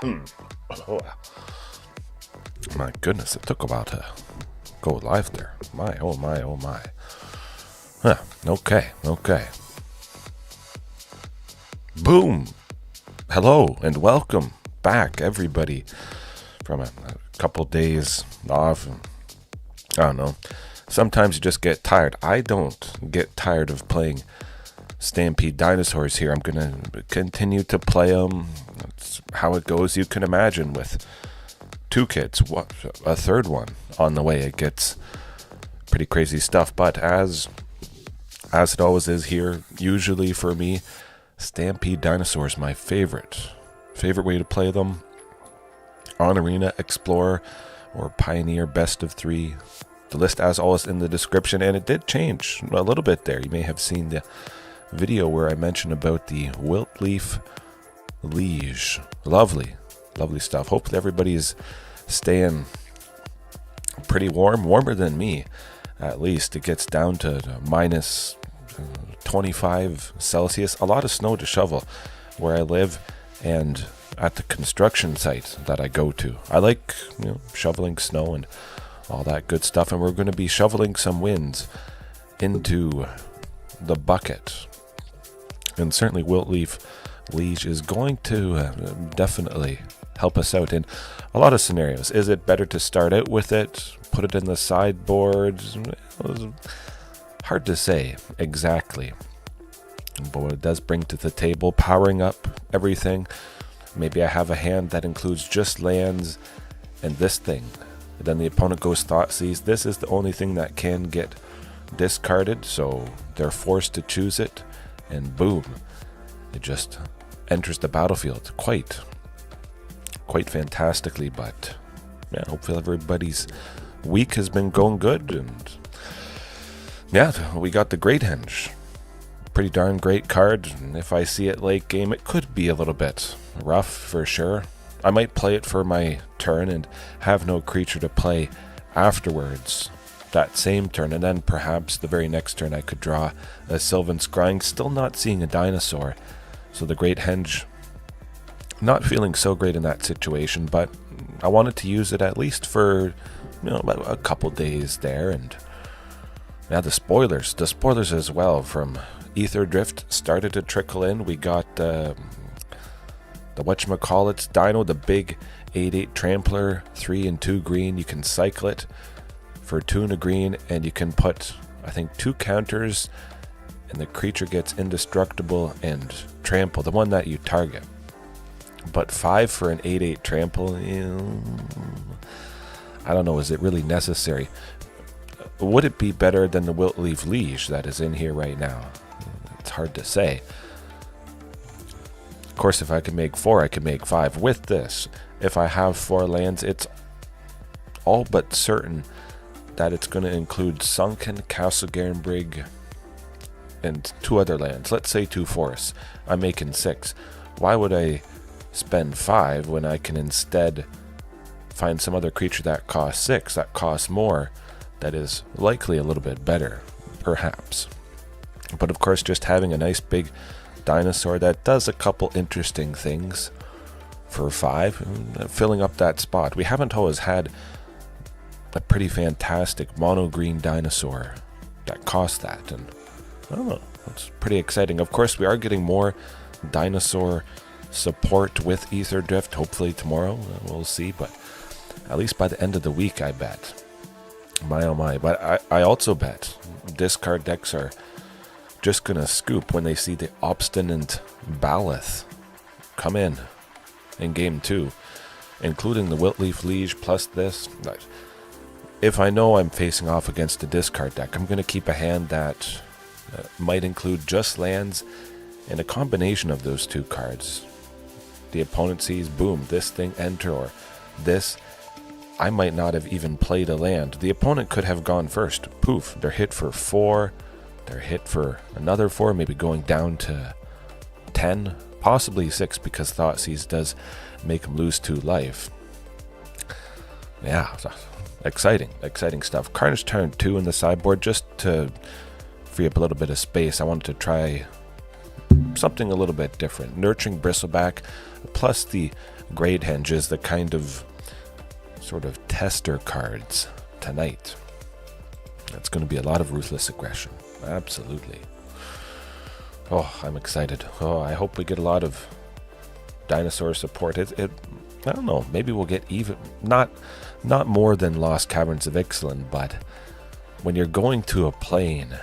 Oh, my goodness, it took a while to go live there. My, oh my, oh my. Huh, okay. Boom! Hello and welcome back, everybody, from a couple days off. I don't know. Sometimes you just get tired. I don't get tired of playing Stampede Dinosaurs here. I'm going to continue to play them. That's how it goes, you can imagine, with two kids, a third one on the way. It gets pretty crazy stuff, but as it always is here, usually for me, Stampede Dinosaurs, my favorite way to play them. On Arena, Explorer, or Pioneer, best of 3. The list, as always, in the description, and it did change a little bit there. You may have seen the video where I mentioned about the Wilt-Leaf Liege. Lovely stuff. Hopefully everybody's staying pretty warmer than me, at least. It gets down to minus 25 Celsius. A lot of snow to shovel where I live and at the construction site that I go to. I like shoveling snow and all that good stuff, and we're going to be shoveling some wins into the bucket. And certainly Wilt-Leaf Liege is going to definitely help us out in a lot of scenarios. Is it better to start out with it, put it in the sideboard? Hard to say exactly. But what it does bring to the table, powering up everything. Maybe I have a hand that includes just lands and this thing. And then the opponent goes Thoughtseize. This is the only thing that can get discarded, so they're forced to choose it. And boom, it just enters the battlefield quite fantastically. But yeah, hopefully everybody's week has been going good. And yeah, we got the Great Henge. Pretty darn great card. And if I see it late game, it could be a little bit rough for sure. I might play it for my turn and have no creature to play afterwards that same turn, and then perhaps the very next turn I could draw a Sylvan Scrying. Still not seeing a Dinosaur, so the Great Henge not feeling so great in that situation, but I wanted to use it at least for about a couple days there. And yeah, the spoilers as well from Ether Drift started to trickle in. We got the whatchamacallits Dino, the big 8/8 Trampler, 3 and 2 green. You can cycle it for 2 and a green, and you can put, I think, 2 counters, and the creature gets indestructible and trample, the one that you target. But 5 for an 8/8 trample, I don't know, is it really necessary? Would it be better than the Wilt-Leaf Liege that is in here right now? It's hard to say. Of course, if I can make 4, I can make 5 with this. If I have 4 lands, it's all but certain that it's going to include Sunken, Castle Garenbrig, and 2 other lands. Let's say 2 forests. I'm making 6. Why would I spend 5 when I can instead find some other creature that costs 6, that costs more, that is likely a little bit better, perhaps. But of course, just having a nice big Dinosaur that does a couple interesting things for 5, filling up that spot. We haven't always had a pretty fantastic mono green Dinosaur that costs that, and I don't know, it's pretty exciting. Of course, we are getting more Dinosaur support with Ether Drift, hopefully tomorrow, we'll see, but at least by the end of the week, I bet. My oh my. But I also bet discard decks are just gonna scoop when they see the Obstinate Baloth come in game 2, including the Wilt-Leaf Liege plus this. If I know I'm facing off against a discard deck, I'm gonna keep a hand that might include just lands and a combination of those 2 cards. The opponent sees, boom, this thing enter, or this. I might not have even played a land. The opponent could have gone first. Poof, they're hit for 4. They're hit for another 4, maybe going down to 10, possibly 6, because Thoughtseize does make them lose 2 life. Yeah, exciting stuff. Carnage turn 2 in the sideboard, just to free up a little bit of space. I wanted to try something a little bit different. Nurturing Bristleback, plus the Great Henge is the kind of sort of tester cards tonight. It's going to be a lot of ruthless aggression. Absolutely. Oh, I'm excited. Oh, I hope we get a lot of dinosaur support. I don't know, maybe we'll get even, not more than Lost Caverns of Ixalan, but when you're going to a plane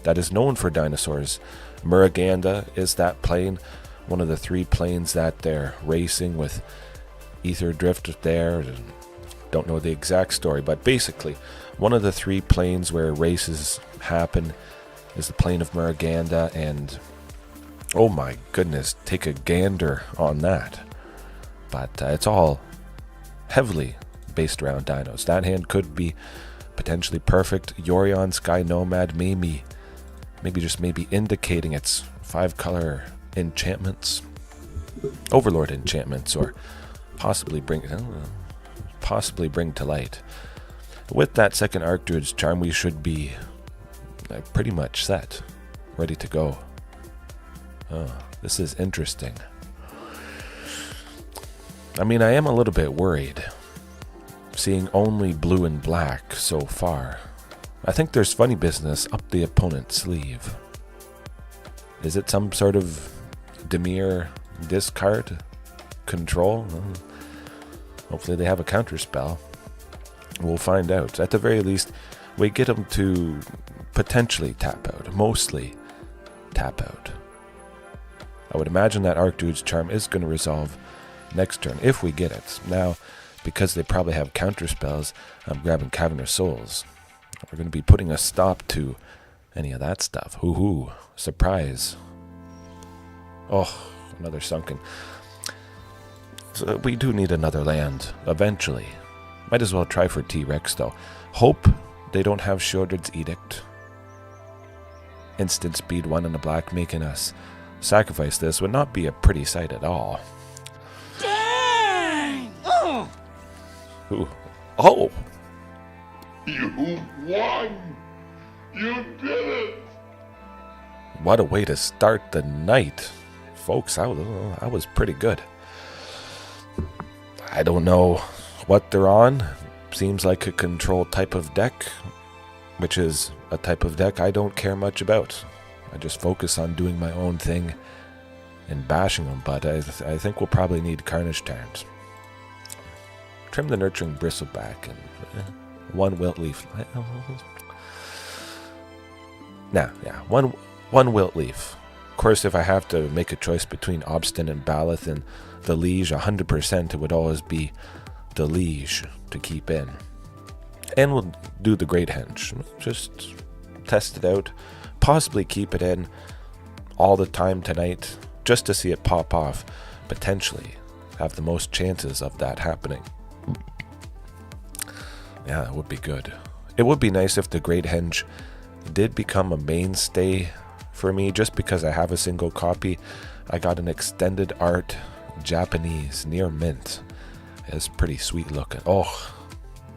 that is known for dinosaurs, Muruganda is that plane, one of the 3 planes that they're racing with Ether Drift there. Don't know the exact story, but basically, one of the 3 planes where races happen is the plane of Muruganda, and oh my goodness, take a gander on that. But it's all heavily based around dinos. That hand could be potentially perfect. Yorion Sky Nomad maybe indicating its 5-color enchantments, Overlord enchantments, or possibly bring to light. With that second Archdruid's Charm, we should be pretty much set, ready to go. Oh, this is interesting. I mean, I am a little bit worried, seeing only blue and black so far. I think there's funny business up the opponent's sleeve. Is it some sort of Dimir discard control? Hopefully they have a counter spell. We'll find out. At the very least, we get them to potentially tap out, mostly tap out. I would imagine that Archdruid's Charm is going to resolve next turn, if we get it. Now, because they probably have counter spells, I'm grabbing Cavern of Souls. We're going to be putting a stop to any of that stuff. Hoo-hoo. Surprise. Oh, another Sunken. So we do need another land, eventually. Might as well try for T-Rex, though. Hope they don't have Sheoldred's Edict. Instant speed 1 on the black, making us sacrifice this would not be a pretty sight at all. Dang! Oh! Ooh. Oh! You won! You did it! What a way to start the night. Folks, I was pretty good. I don't know what they're on. Seems like a control type of deck, which is a type of deck I don't care much about. I just focus on doing my own thing and bashing them, but I think we'll probably need Carnage Tyrant. Trim the Nurturing Bristleback and 1 Wilt-Leaf. One Wilt-Leaf. Of course, if I have to make a choice between Obstinate and Baloth and the Liege, 100% it would always be the Liege to keep in. And we'll do the Great Henge. Just test it out. Possibly keep it in all the time tonight, just to see it pop off. Potentially have the most chances of that happening. Yeah, that would be good. It would be nice if the Great Henge did become a mainstay for me, just because I have a single copy. I got an extended art Japanese near mint. It's pretty sweet looking. Oh,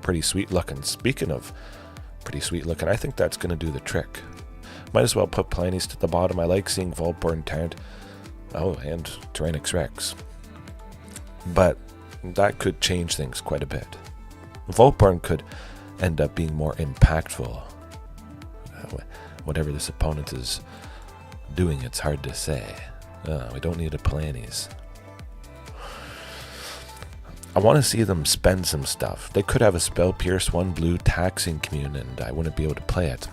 pretty sweet looking. Speaking of pretty sweet looking, I think that's going to do the trick. Might as well put Palani's to the bottom. I like seeing Vaultborn Tyrant. Oh, and Tyrranax Rex. But that could change things quite a bit. Vaultborn could end up being more impactful. Whatever this opponent is doing, it's hard to say. We don't need a Palani's. I want to see them spend some stuff. They could have a Spell Pierce, 1 blue, Taxing Commune, and I wouldn't be able to play it.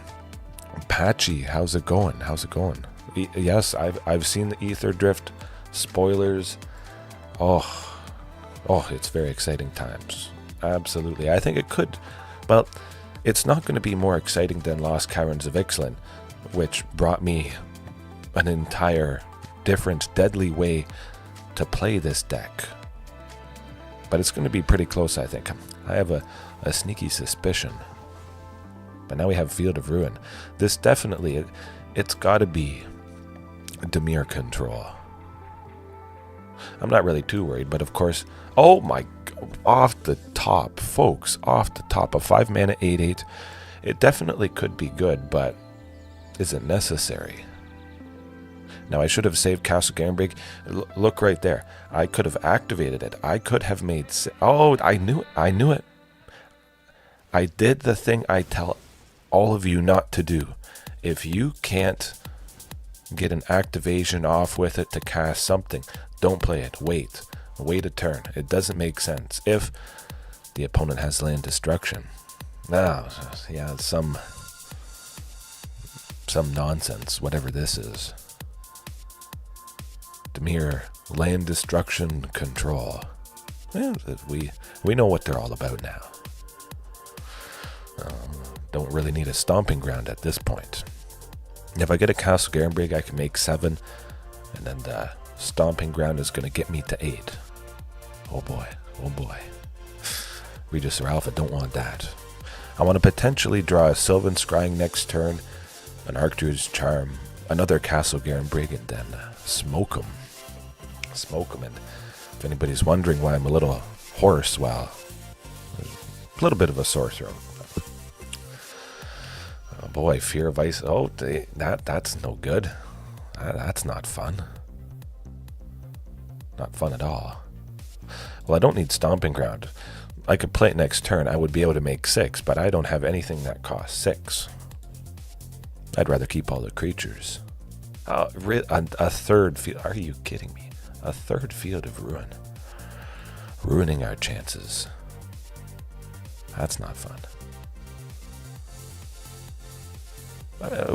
Patchy, how's it going? Yes, I've seen the Ether Drift spoilers. Oh, it's very exciting times. Absolutely. I think it could. Well, it's not going to be more exciting than Lost Caverns of Ixalan, which brought me an entire different deadly way to play this deck. But it's going to be pretty close, I think. I have a sneaky suspicion. But now we have Field of Ruin. This definitely, it's got to be Dimir Control. I'm not really too worried, but of course, oh my, off the top, folks, off the top, a 5 mana 8/8. It definitely could be good, but is it necessary? Now, I should have saved Castle Garenbrig. Look right there. I could have activated it. I could have made... Oh, I knew it. I knew it. I did the thing I tell all of you not to do. If you can't get an activation off with it to cast something, don't play it. Wait. Wait a turn. It doesn't make sense. If the opponent has land destruction. Now, yeah, some nonsense, whatever this is. Dimir, land destruction control. Yeah, we know what they're all about now. Don't really need a stomping ground at this point. If I get a Castle Garenbrig, I can make 7, and then the stomping ground is going to get me to 8. Oh boy, oh boy. Regisaur Alpha, don't want that. I want to potentially draw a Sylvan Scrying next turn, an Archdruid's Charm, another Castle Garenbrig, and then smoke them. Smoke them. And if anybody's wondering why I'm a little hoarse, well, a little bit of a sore throat. Oh boy, Fear of Ice. Oh, that's no good. That's not fun. Not fun at all. Well, I don't need Stomping Ground. I could play it next turn. I would be able to make 6, but I don't have anything that costs 6. I'd rather keep all the creatures. A third field. Are you kidding me? A third field of ruin. Ruining our chances. That's not fun.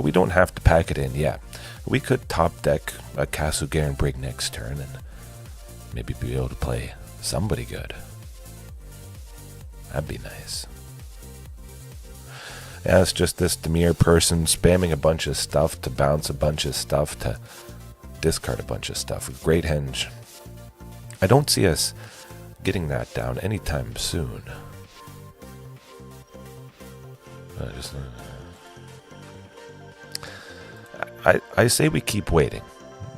We don't have to pack it in yet. We could top deck a Castle Garenbrig next turn and maybe be able to play somebody good. That'd be nice. Yeah, it's just this Dimir person spamming a bunch of stuff to bounce a bunch of stuff to discard a bunch of stuff with Great Henge. I don't see us getting that down anytime soon. I say we keep waiting.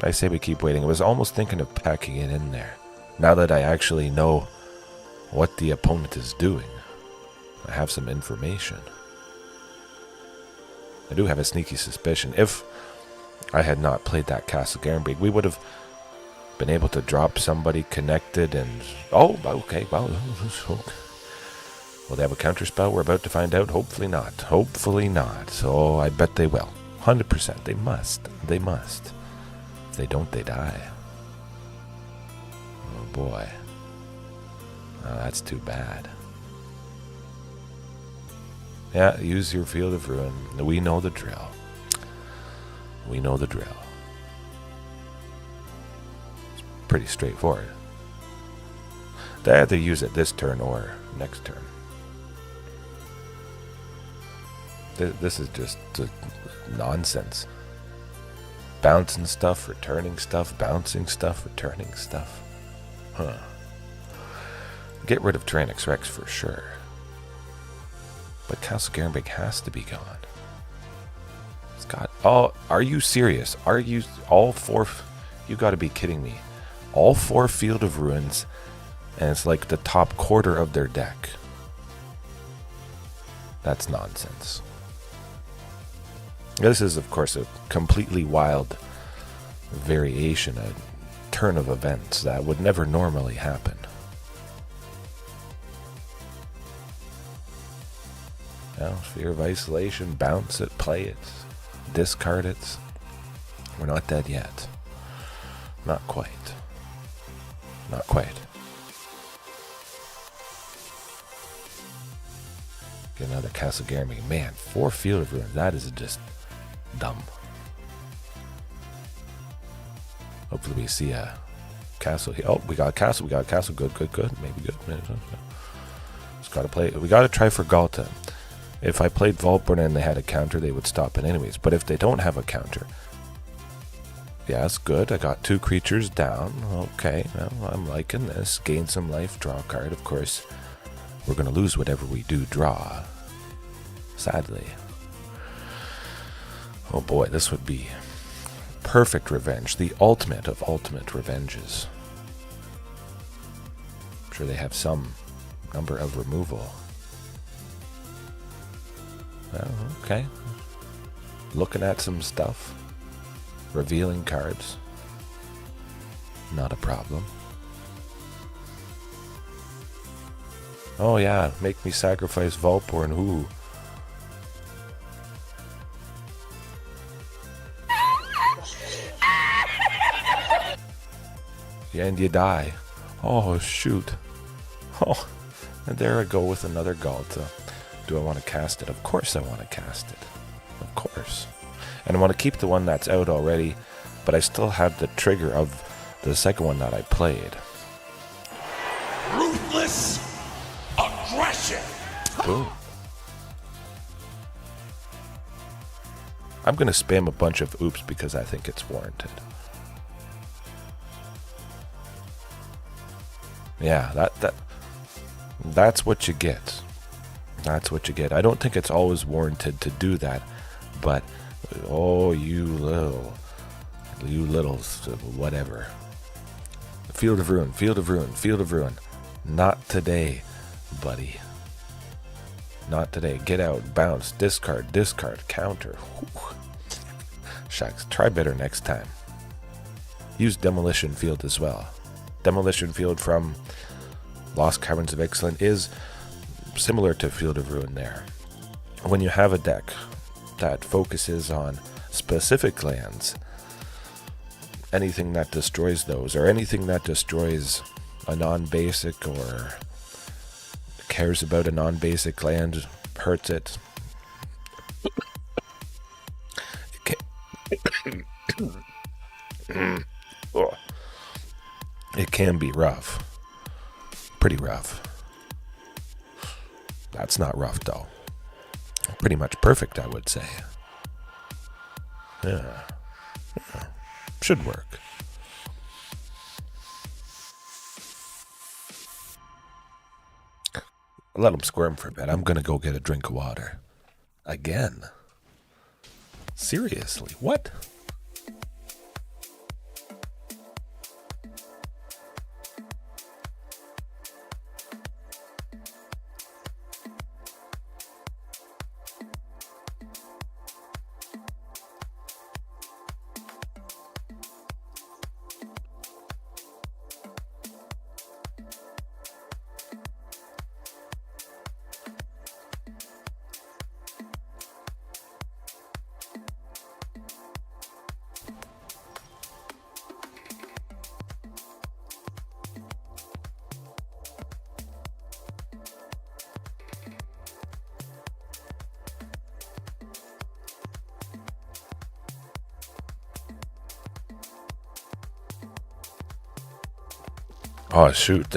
I say we keep waiting. I was almost thinking of packing it in there. Now that I actually know what the opponent is doing. I have some information. I do have a sneaky suspicion. If I had not played that Castle Garenbrig, we would have been able to drop somebody connected and... Oh, okay, well... Will they have a counterspell? We're about to find out. Hopefully not. Hopefully not. So I bet they will. 100%. They must. They must. If they don't, they die. Oh boy. Oh, that's too bad. Yeah, use your Field of Ruin. We know the drill. We know the drill. It's pretty straightforward. They either use it this turn or next turn. This is just nonsense. Bouncing stuff, returning stuff, bouncing stuff, returning stuff. Huh. Get rid of Tyrranax Rex for sure. But Castle Garenbrig has to be gone. It's got... Oh, are you serious? Are you... All 4... You gotta be kidding me. All 4 Field of Ruins, and it's like the top quarter of their deck. That's nonsense. This is, of course, a completely wild variation, a turn of events that would never normally happen. Now, Fear of Isolation, bounce it, play it, discard it. We're not dead yet. Not quite. Not quite. Get another Castle Garenbrig. Man, 4 Field of Ruins. That is just dumb. Hopefully we see a castle here. Oh, we got a castle. We got a castle. Good, good, good. Maybe good. Just gotta play. We gotta try for Ghalta. If I played Vaultborn and they had a counter, they would stop it anyways. But if they don't have a counter, yeah, that's good. I got 2 creatures down. Okay, well, I'm liking this. Gain some life, draw a card. Of course, we're going to lose whatever we do draw. Sadly. Oh boy, this would be perfect revenge. The ultimate of ultimate revenges. I'm sure they have some number of removal. Well, okay. Looking at some stuff. Revealing cards. Not a problem. Oh yeah, make me sacrifice Vaultborn. Ooh. Yeah, and you die. Oh shoot. Oh, and there I go with another Ghalta. Do I want to cast it? Of course I want to cast it. Of course. And I want to keep the one that's out already, but I still have the trigger of the second one that I played. Ruthless aggression. Boom. I'm going to spam a bunch of oops because I think it's warranted. Yeah, that's what you get. That's what you get. I don't think it's always warranted to do that, but oh, you littles, whatever. Field of Ruin, Field of Ruin, Field of Ruin. Not today, buddy. Not today. Get out, bounce, discard, counter. Whew. Shucks, try better next time. Use Demolition Field as well. Demolition Field from Lost Caverns of Excellence is similar to Field of Ruin there. When you have a deck that focuses on specific lands, anything that destroys those, or anything that destroys a non-basic or cares about a non-basic land, hurts it. It can be rough. Pretty rough. That's not rough though. Pretty much perfect, I would say. Yeah. Should work. Let him squirm for a bit. I'm gonna go get a drink of water. Again? Seriously? What? Oh, shoot.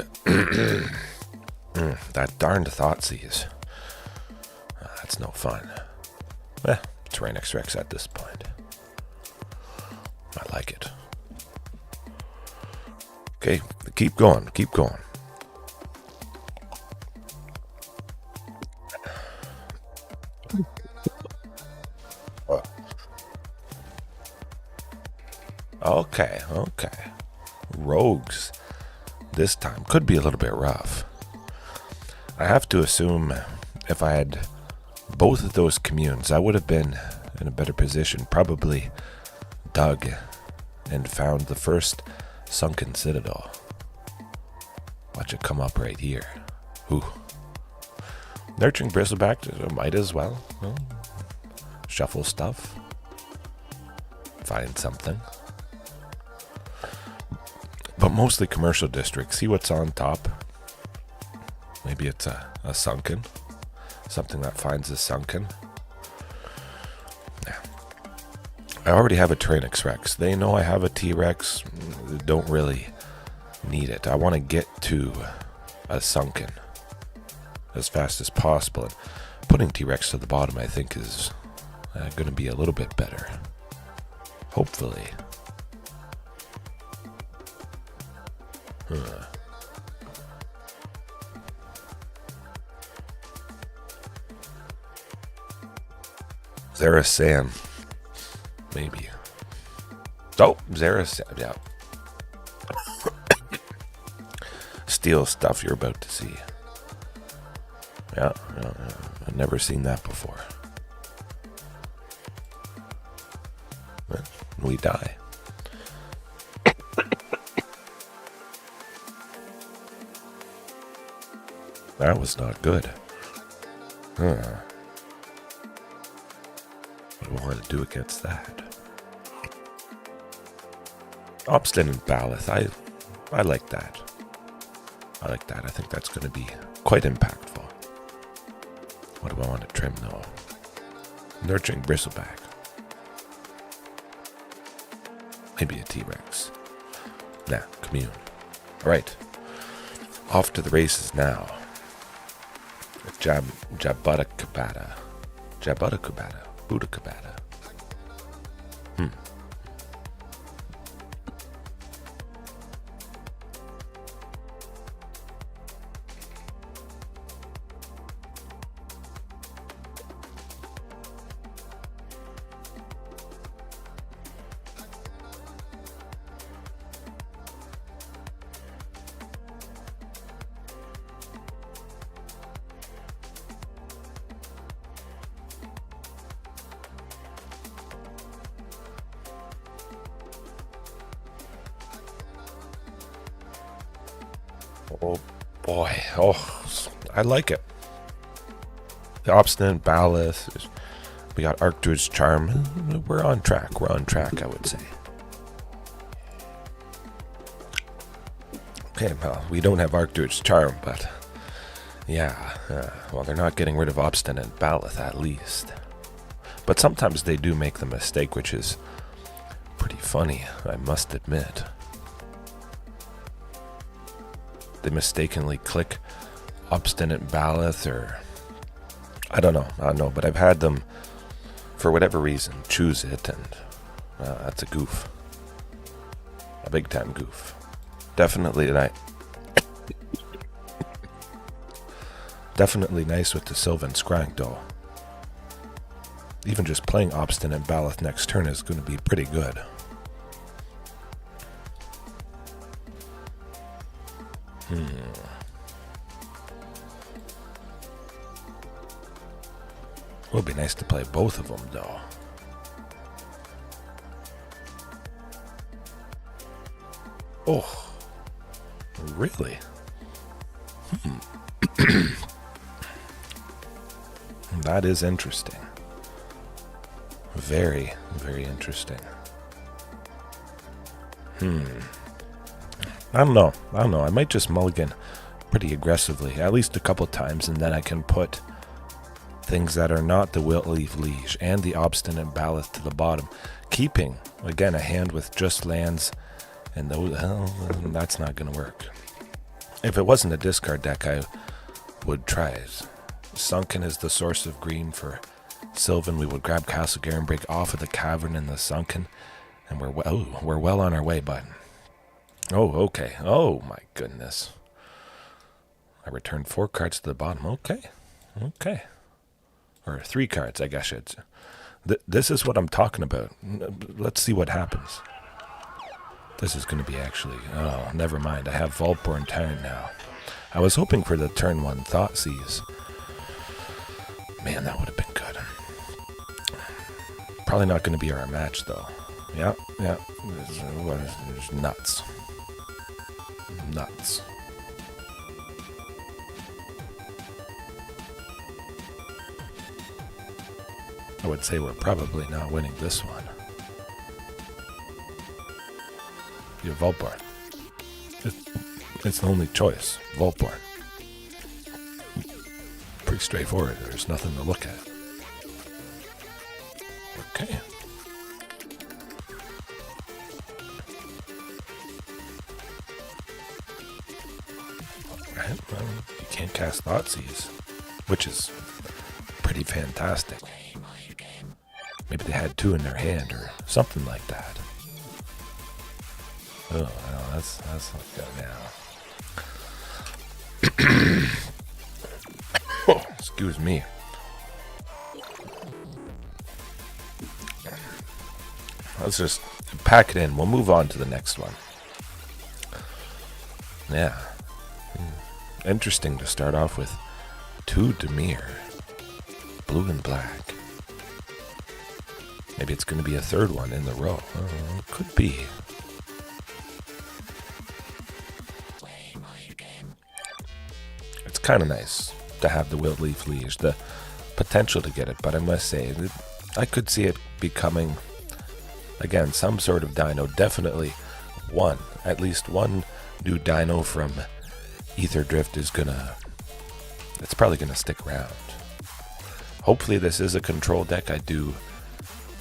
That darned Thoughtseize. That's no fun. Tyrranax Rex at this point. I like it. Okay, keep going, keep going. Okay. Rogues. This time could be a little bit rough. I have to assume if I had both of those communes, I would have been in a better position. Probably dug and found the first Sunken Citadel. Watch it come up right here. Ooh. Nurturing Bristleback might as well. Shuffle stuff. Find something. But mostly commercial districts. See what's on top. Maybe it's a sunken. Something that finds a sunken. Yeah. I already have a Tyrranax Rex. They know I have a T-Rex. Don't really need it. I want to get to a sunken as fast as possible. And putting T-Rex to the bottom, I think, is going to be a little bit better. Hopefully. Zerasan. Maybe. Oh, Zerasan. Yeah. Steel stuff you're about to see. Yeah. I've never seen that before. we die. That was not good. What do I want to do against that? Obstinate Baloth. I like that. I like that. I think that's going to be quite impactful. What do I want to trim though? Nurturing Bristleback. Maybe a T-Rex. Nah, Commune. Alright. Off to the races now. Jabudakabata. Budakabata. Oh boy, I like it. The Obstinate Baloth. We got Archdruid's Charm. We're on track, I would say. Okay, well, we don't have Archdruid's Charm, but yeah, well, they're not getting rid of Obstinate Baloth at least. But sometimes they do make the mistake, which is pretty funny, I must admit. They mistakenly click Obstinate Baloth, or I don't know, but I've had them, for whatever reason, choose it, and that's a goof. A big time goof. Definitely nice with the Sylvan Scrying though. Even just playing Obstinate Baloth next turn is going to be pretty good. Would be nice to play both of them, though. Oh, really? That is interesting. Very, very interesting. I don't know. I might just mulligan pretty aggressively, at least a couple times, and then I can put things that are not the Wilt-Leaf Liege and the Obstinate Baloth to the bottom, keeping, again, a hand with just lands, and those, that's not going to work. If it wasn't a discard deck, I would try it. Sunken is the source of green for Sylvan. We would grab Castle Garenbrig off of the Cavern in the Sunken, and we're well on our way, bud. Oh, okay. Oh, my goodness. I returned 4 cards to the bottom. Okay. Or 3 cards, I guess it's. This is what I'm talking about. Let's see what happens. This is going to be actually... Oh, never mind. I have Vaultborn Tyrant now. I was hoping for the turn 1 Thoughtseize. Man, that would have been good. Probably not going to be our match, though. Yeah. It's nuts. I would say we're probably not winning this one. You have Vaultborn. It's the only choice. Vaultborn. Pretty straightforward. There's nothing to look at. Okay. Alright, well, you can't cast Thoughtseize, which is pretty fantastic. Maybe they had 2 in their hand or something like that. Oh, no, that's not good now. Oh, excuse me. Let's just pack it in. We'll move on to the next one. Yeah. Interesting to start off with 2 Dimir. Blue and black. Maybe it's going to be a third one in the row. Could be. It's kind of nice to have the Wilt-Leaf Liege, the potential to get it, but I must say, I could see it becoming, again, some sort of dino. Definitely at least one new dino from Ether Drift is it's probably gonna stick around. Hopefully this is a control deck. I do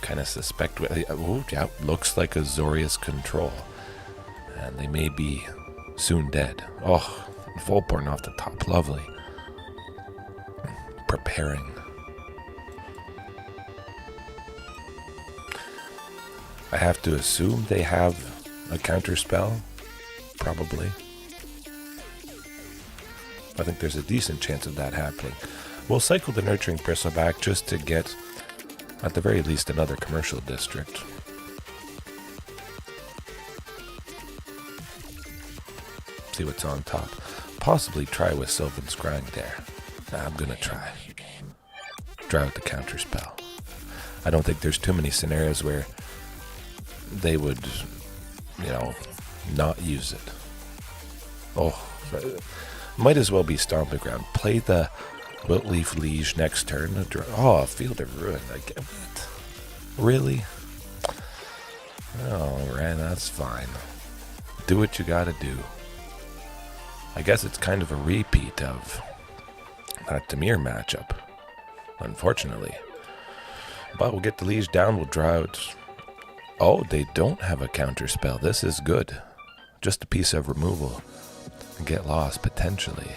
kind of suspect, yeah, looks like Azorius Control, and they may be soon dead. Oh, Vaultborn off the top, lovely. Preparing. I have to assume they have a counter spell, probably. I think there's a decent chance of that happening. We'll cycle the Nurturing Bristleback just to get, at the very least, another commercial district. See what's on top. Possibly try with Sylvan Scrying there. I'm gonna try. Draw out the counter spell. I don't think there's too many scenarios where they would, not use it. Oh, might as well be Stomping Ground. Play the Wilt-Leaf Liege next turn. Oh, Field of Ruin. What? Really? Oh, right, that's fine. Do what you gotta do. I guess it's kind of a repeat of that Dimir matchup, unfortunately. But we'll get the Liege down, we'll draw out... Oh, they don't have a counter spell. This is good. Just a piece of removal. Get lost, potentially.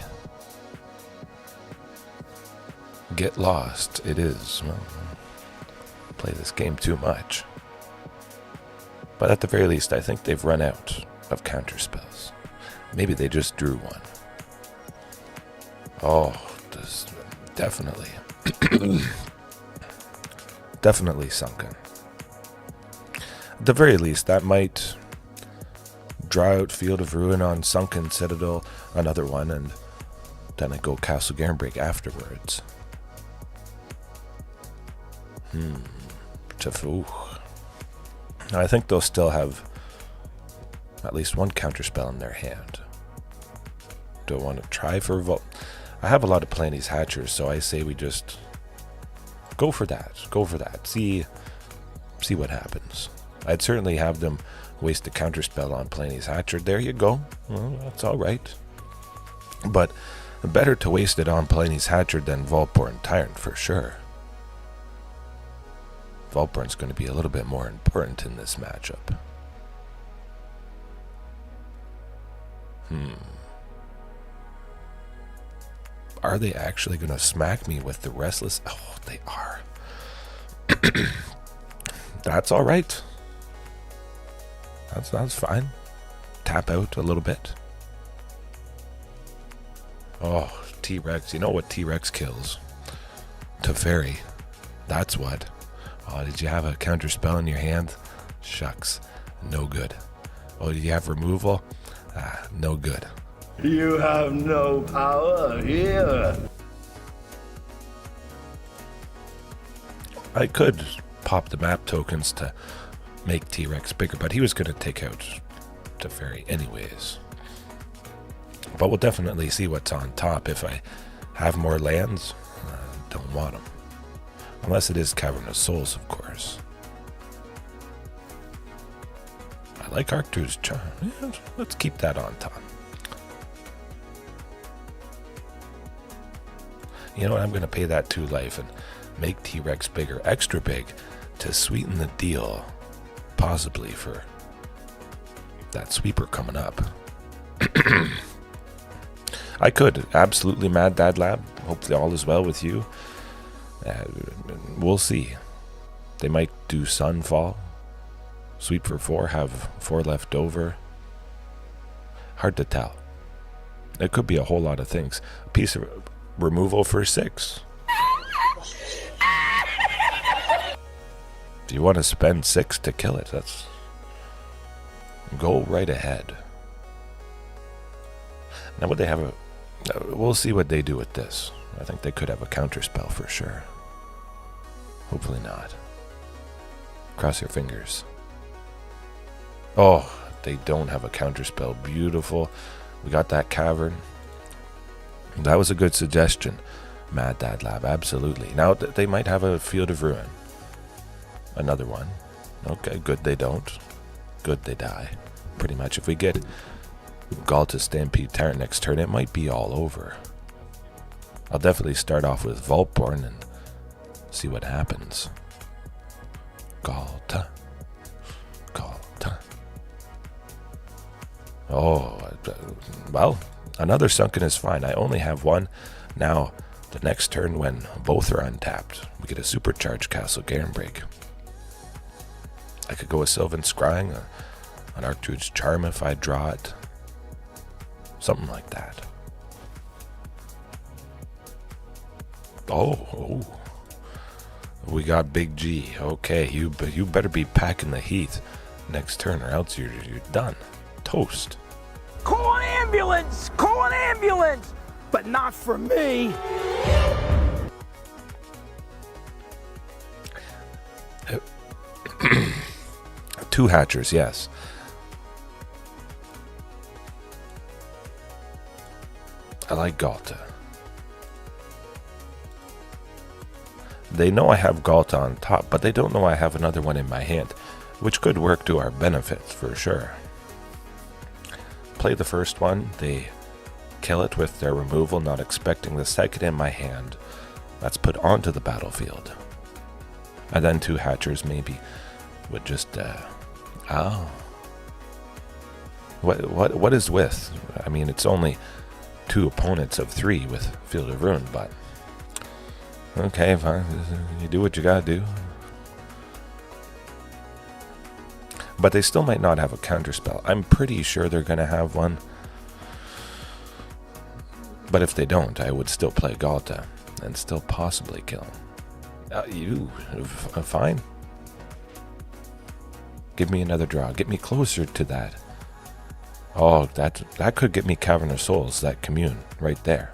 Get lost, it is. Well, play this game too much. But at the very least, I think they've run out of counter spells. Maybe they just drew one. Oh, this definitely. Definitely sunken. At the very least, that might draw out Field of Ruin on Sunken Citadel, another one, and then I go Castle Garenbrig afterwards. I think they'll still have at least one counterspell in their hand. Do I want to try for Vault? I have a lot of Palani's Hatchers, so I say we just go for that. Go for that. See what happens. I'd certainly have them waste a counterspell on Palani's Hatcher. There you go. Well, that's all right. But better to waste it on Palani's Hatcher than Vaultborn Tyrant for sure. Vaultborn's going to be a little bit more important in this matchup. Are they actually going to smack me with the Restless? Oh, they are. That's all right. That's fine. Tap out a little bit. Oh, T-Rex. You know what T-Rex kills? Teferi. That's what. Oh, did you have a counter spell in your hand? Shucks. No good. Oh, did you have removal? No good. You have no power here. I could pop the map tokens to make T-Rex bigger, but he was going to take out Teferi anyways. But we'll definitely see what's on top. If I have more lands, don't want them. Unless it is Cavern of Souls, of course. I like Archdruid's charm. Yeah, let's keep that on top. You know what? I'm going to pay that 2 life and make T-Rex bigger, extra big, to sweeten the deal, possibly for that sweeper coming up. I could. Absolutely Mad Dad Lab. Hopefully all is well with you. We'll see. They might do Sunfall. Sweep for 4, have 4 left over. Hard to tell. It could be a whole lot of things. A piece of removal for 6. If you want to spend 6 to kill it, that's... go right ahead. Now would they have a... we'll see what they do with this. I think they could have a counter spell for sure. Hopefully not. Cross your fingers. Oh, they don't have a counterspell. Beautiful. We got that cavern. That was a good suggestion, Mad Dad Lab. Absolutely. Now, they might have a Field of Ruin. Another one. Okay, good they don't. Good they die. Pretty much. If we get Ghalta Stampede Tyrant next turn, it might be all over. I'll definitely start off with Vaultborn and see what happens. Ghalta. Ghalta. Oh, well, another Sunken is fine. I only have one. Now, the next turn when both are untapped, we get a supercharged Castle Garenbrig. I could go with Sylvan Scrying, an Archdruid's Charm if I draw it. Something like that. Oh. We got Big G. Okay, you better be packing the heat next turn or else you're done. Toast. Call an ambulance! Call an ambulance! But not for me! Two hatchers, yes. I like Ghalta. They know I have Ghalta on top, but they don't know I have another one in my hand, which could work to our benefits for sure. Play the first one, they kill it with their removal, not expecting the second in my hand. That's put onto the battlefield. And then two hatchers maybe would just, What is with? I mean, it's only two opponents of three with Field of Ruin, but okay, fine. You do what you gotta do. But they still might not have a counterspell. I'm pretty sure they're gonna have one. But if they don't, I would still play Ghalta and still possibly kill him. Fine. Give me another draw. Get me closer to that. Oh, that could get me Cavern of Souls, that Commune, right there.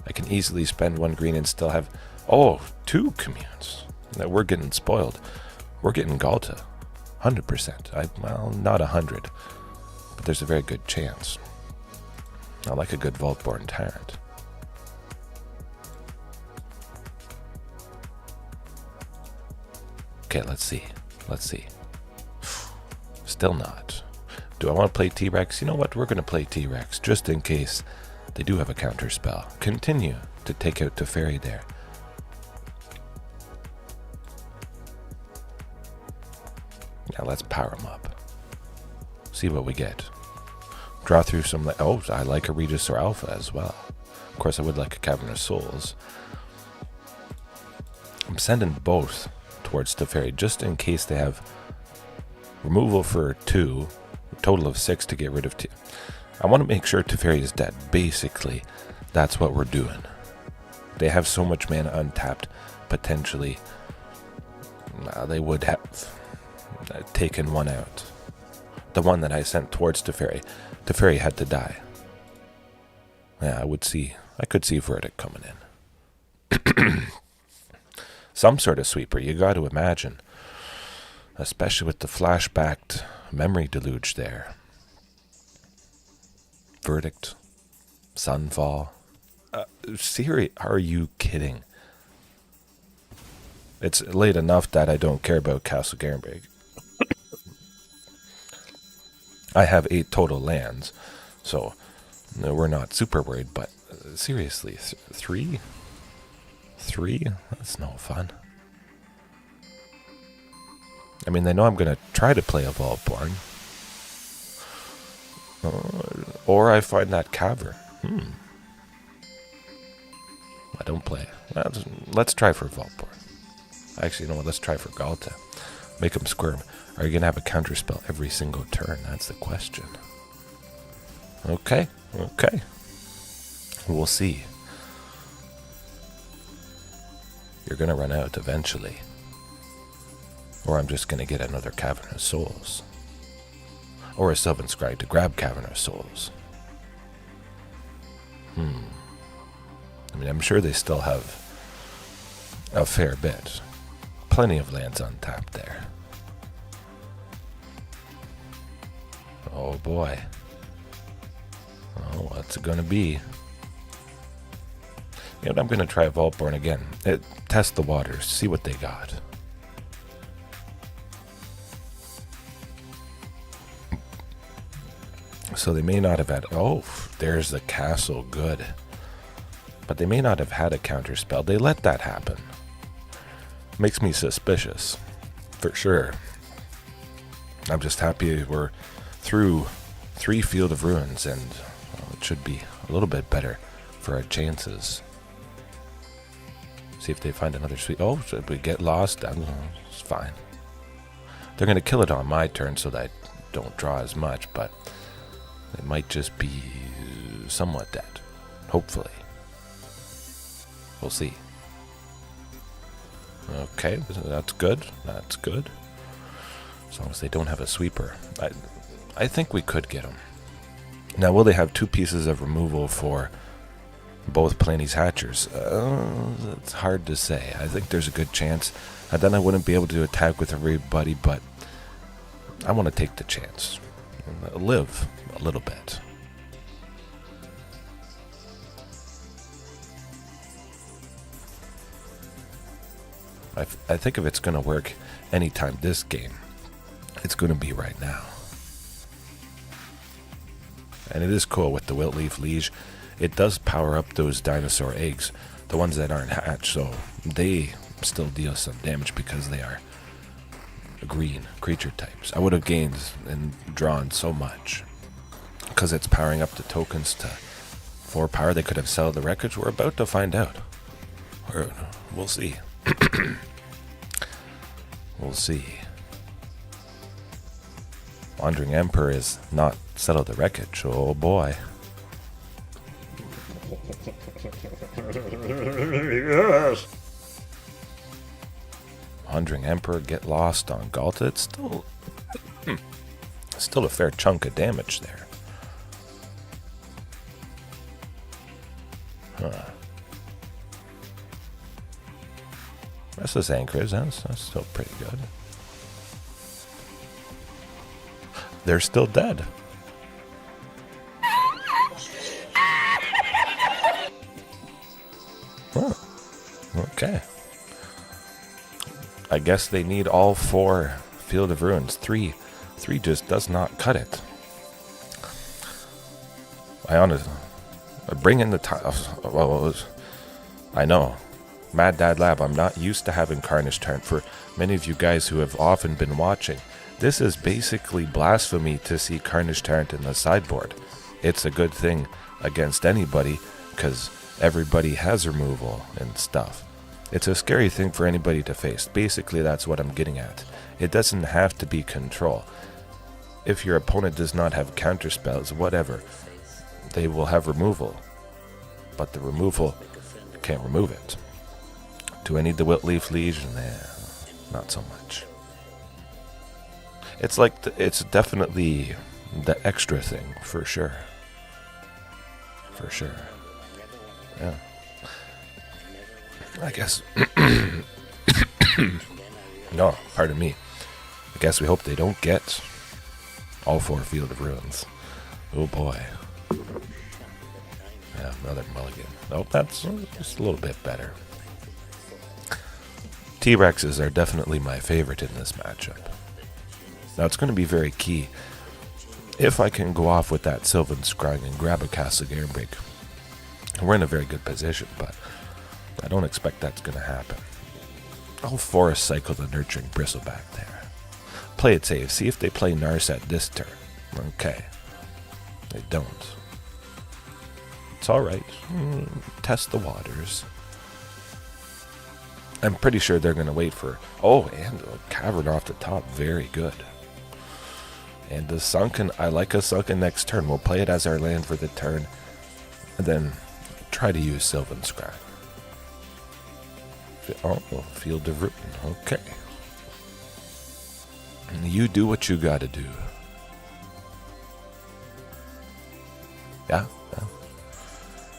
I can easily spend one green and still have... Oh, two Communes. We're getting spoiled. We're getting Ghalta. 100%. Well, not 100. But there's a very good chance. I like a good Vaultborn Tyrant. Okay, let's see. Still not. Do I want to play T-Rex? You know what? We're going to play T-Rex just in case they do have a counter spell. Continue to take out Teferi there. Now let's power them up. See what we get. Draw through some... Oh, I like a Regisaur Alpha as well. Of course, I would like a Cavern of Souls. I'm sending both towards Teferi just in case they have removal for 2, a total of 6 to get rid of 2. I want to make sure Teferi is dead. Basically, that's what we're doing. They have so much mana untapped, potentially they would have taken one out. The one that I sent towards Teferi. Teferi had to die. Yeah, I could see Verdict coming in. Some sort of sweeper, you got to imagine. Especially with the flashbacked memory deluge there. Verdict. Sunfall. Siri, are you kidding? It's late enough that I don't care about Castle Garenbrig. I have 8 total lands, so no, we're not super worried, but seriously, 3? 3? That's no fun. I mean, they know I'm going to try to play a Vaultborn. Or I find that Cavern. I don't play. Let's try for Vaultborn. Actually, you know what? Let's try for Ghalta. Make them squirm. Are you going to have a counterspell every single turn? That's the question. Okay. We'll see. You're going to run out eventually. Or I'm just going to get another Cavern of Souls. Or a Sylvan Scrying to grab Cavern of Souls. I mean, I'm sure they still have a fair bit. Plenty of lands untapped there. Oh boy. Oh, what's it gonna be? You know, I'm gonna try Vaultborn again. Test the waters, see what they got. So they may not have had... Oh, there's the castle. Good. But they may not have had a counterspell. They let that happen. Makes me suspicious. For sure. I'm just happy we're through 3 Field of Ruins, and it should be a little bit better for our chances. See if they find another sweet... Oh, should we get lost? I don't know. It's fine. They're going to kill it on my turn so that I don't draw as much, but... it might just be somewhat dead. Hopefully. We'll see. Okay, that's good. That's good. As long as they don't have a sweeper. I think we could get them. Now, will they have 2 pieces of removal for both Palani's Hatchers? It's hard to say. I think there's a good chance. And then I wouldn't be able to attack with everybody, but I want to take the chance. Live a little bit. I think if it's going to work anytime this game, it's going to be right now. And it is cool with the Wilt-Leaf Liege. It does power up those dinosaur eggs, the ones that aren't hatched, so they still deal some damage because they are green creature types. I would have gained and drawn so much because it's powering up the tokens to 4 power. They could have sold the wreckage. We're about to find out. We'll see. We'll see. Wandering Emperor is not settle the wreckage. Oh boy. Yes. Wandering Emperor get lost on Ghalta. It's still a fair chunk of damage there. Huh. Restless Anchors, that's still pretty good. They're still dead. Huh. Okay. I guess they need all 4 Field of Ruins. 3 just does not cut it. I honestly... bring in the time... Well, I know. Mad Dad Lab, I'm not used to having Carnage Tyrant. For many of you guys who have often been watching, this is basically blasphemy to see Carnage Tyrant in the sideboard. It's a good thing against anybody, because everybody has removal and stuff. It's a scary thing for anybody to face. Basically, that's what I'm getting at. It doesn't have to be control. If your opponent does not have counterspells, whatever, they will have removal. But the removal can't remove it. Do I need the Wilt-Leaf Liege? Nah, not so much. It's like, it's definitely the extra thing, for sure. For sure. Yeah. I guess. No, pardon me. I guess we hope they don't get all 4 Field of Ruins. Oh boy. Yeah, another mulligan. Nope, that's just a little bit better. T-Rexes are definitely my favorite in this matchup. Now it's going to be very key. If I can go off with that Sylvan Scrying and grab a Castle Garenbrig, we're in a very good position, but I don't expect that's going to happen. I'll forest cycle the Nurturing Bristleback there. Play it safe. See if they play Narset this turn. Okay. They don't. It's alright. Test the waters. I'm pretty sure they're going to wait for... Oh, and a Cavern off the top. Very good. And the Sunken... I like a Sunken next turn. We'll play it as our land for the turn. And then try to use Sylvan Scrying. Oh, Field of Ruin. Okay. You do what you gotta do. Yeah.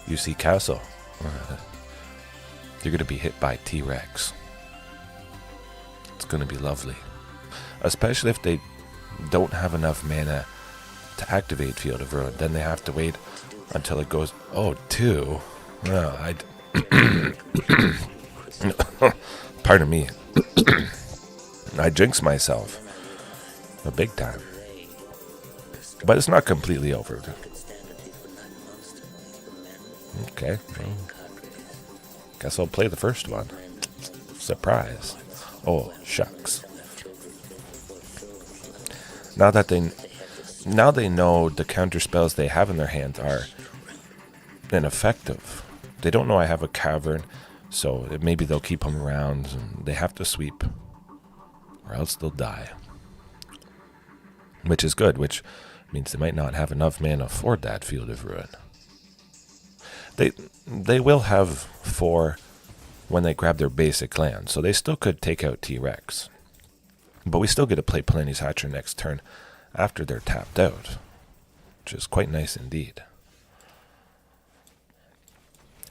You see Castle. You're gonna be hit by T-Rex. It's gonna be lovely. Especially if they don't have enough mana to activate Field of Ruin. Then they have to wait until it goes, oh, 2. No, pardon me. I jinxed myself. A big time. But it's not completely over. Okay. Well, guess I'll play the first one. Surprise. Oh, shucks. Now they know the counter spells they have in their hands are ineffective. They don't know I have a cavern, so maybe they'll keep them around and they have to sweep, or else they'll die. Which is good, which means they might not have enough mana for that Field of Ruin. They will have 4 when they grab their basic land, so they still could take out T-Rex. But we still get to play Palani's Hatcher next turn after they're tapped out, which is quite nice indeed.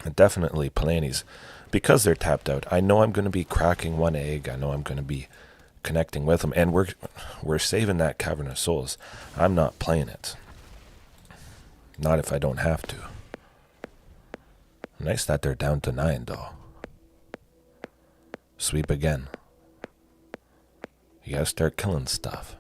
And definitely Palani's, because they're tapped out, I know I'm going to be cracking 1 egg, I know I'm going to be connecting with them, and we're saving that Cavern of Souls. I'm not playing it. Not if I don't have to. Nice that they're down to 9, though. Sweep again. You gotta start killing stuff.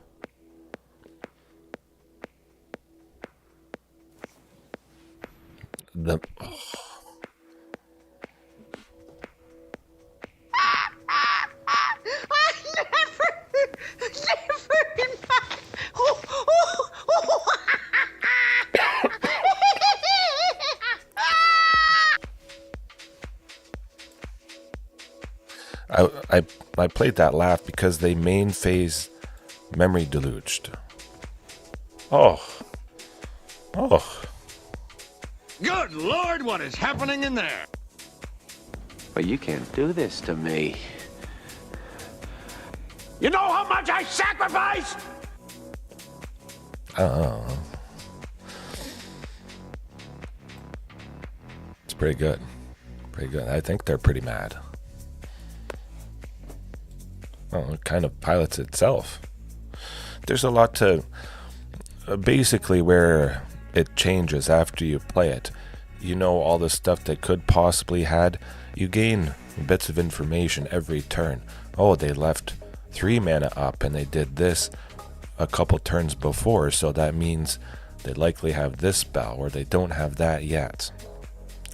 I played that laugh because they main phase memory deluged. Oh. Good Lord, what is happening in there? But you can't do this to me. You know how much I sacrificed? It's pretty good. Pretty good. I think they're pretty mad. Well, it kind of pilots itself. There's a lot to... basically where it changes after you play it. You know all the stuff they could possibly had. You gain bits of information every turn. Oh, they left 3 mana up and they did this a couple turns before, so that means they likely have this spell, or they don't have that yet.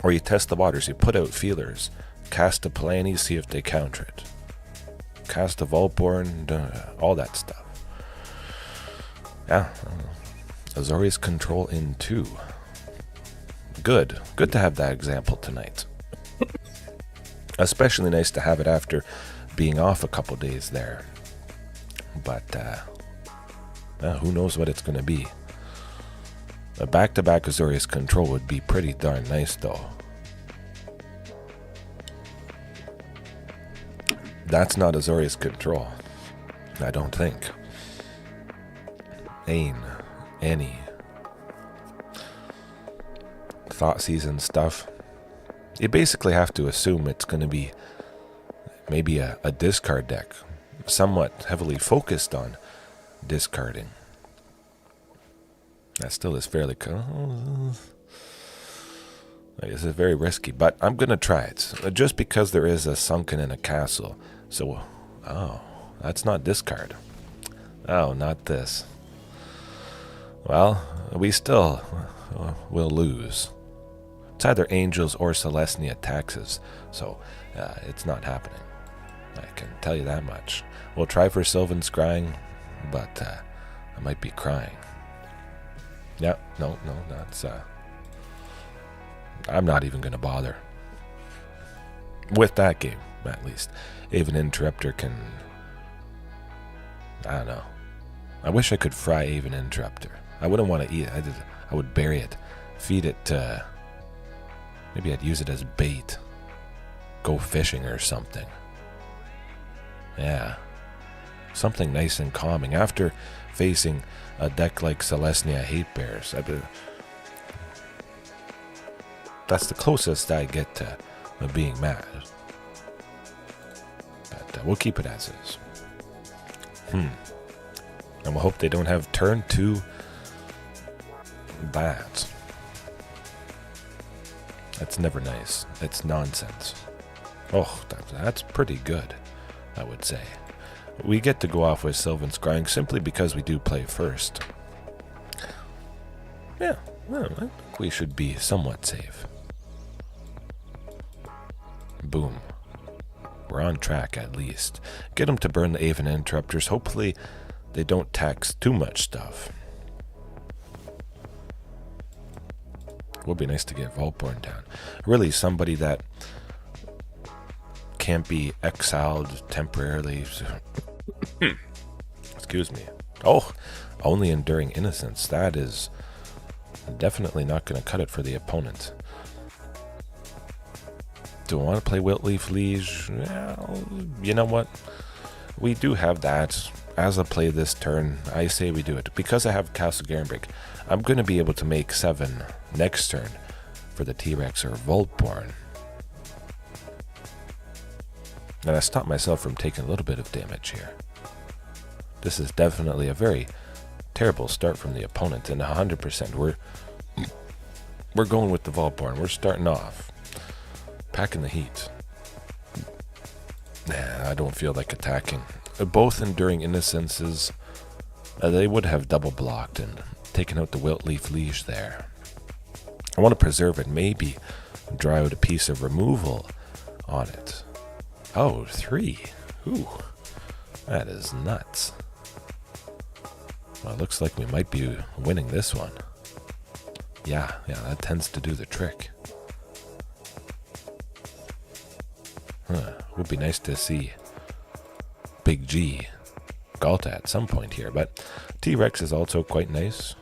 Or you test the waters, you put out feelers, cast a Palani, see if they counter it. Cast a Vaultborn, all that stuff. Yeah. Azorius Control in 2. Good to have that example tonight. Especially nice to have it after being off a couple days there. But who knows what it's going to be. A back-to-back Azorius Control would be pretty darn nice though. That's not Azorius Control. I don't think. Annie. Thought Season stuff. You basically have to assume it's going to be maybe a discard deck. Somewhat heavily focused on discarding. That still is fairly... I guess it's very risky, but I'm going to try it. Just because there is a Sunken in a castle. So, oh, that's not discard. Oh, not this. Well, we still will lose. It's either Angels or Selesnya taxes, so it's not happening. I can tell you that much. We'll try for Sylvan Scrying, but I might be crying. Yeah, no, that's... I'm not even going to bother. With that game, at least. Aven Interrupter can... I don't know. I wish I could fry Aven Interrupter. I wouldn't want to eat it. I would bury it. Feed it to... Maybe I'd use it as bait. Go fishing or something. Yeah. Something nice and calming. After facing a deck like Selesnya Hatebears, that's the closest I get to being mad. But we'll keep it as is. And we'll hope they don't have turn 2 that. That's never nice. It's nonsense. Oh, that's pretty good, I would say. We get to go off with Sylvan Scrying simply because we do play first. Yeah, well, I think we should be somewhat safe. Boom. We're on track at least. Get them to burn the Aven Interrupters. Hopefully they don't tax too much stuff. Would be nice to get Vaultborn down. Really somebody that can't be exiled temporarily. Excuse me. Oh, only Enduring Innocence. That is definitely not going to cut it for the opponent. Do I want to play Wilt-Leaf Liege? Well, you know what? We do have that. As I play this turn, I say we do it. Because I have Castle Garenbrig, I'm going to be able to make 7 next turn for the T-Rex or Vaultborn. And I stopped myself from taking a little bit of damage here. This is definitely a very terrible start from the opponent, and 100% we're going with the Vaultborn. We're starting off. Packing the heat. Nah, I don't feel like attacking. Both Enduring Innocences, they would have double blocked and taken out the Wilt-Leaf Liege there. I want to preserve it, maybe draw out a piece of removal on it. Oh, 3. Ooh, that is nuts. Well, it looks like we might be winning this one. Yeah, that tends to do the trick. Would be nice to see Big G Ghalta at some point here, but T-Rex is also quite nice.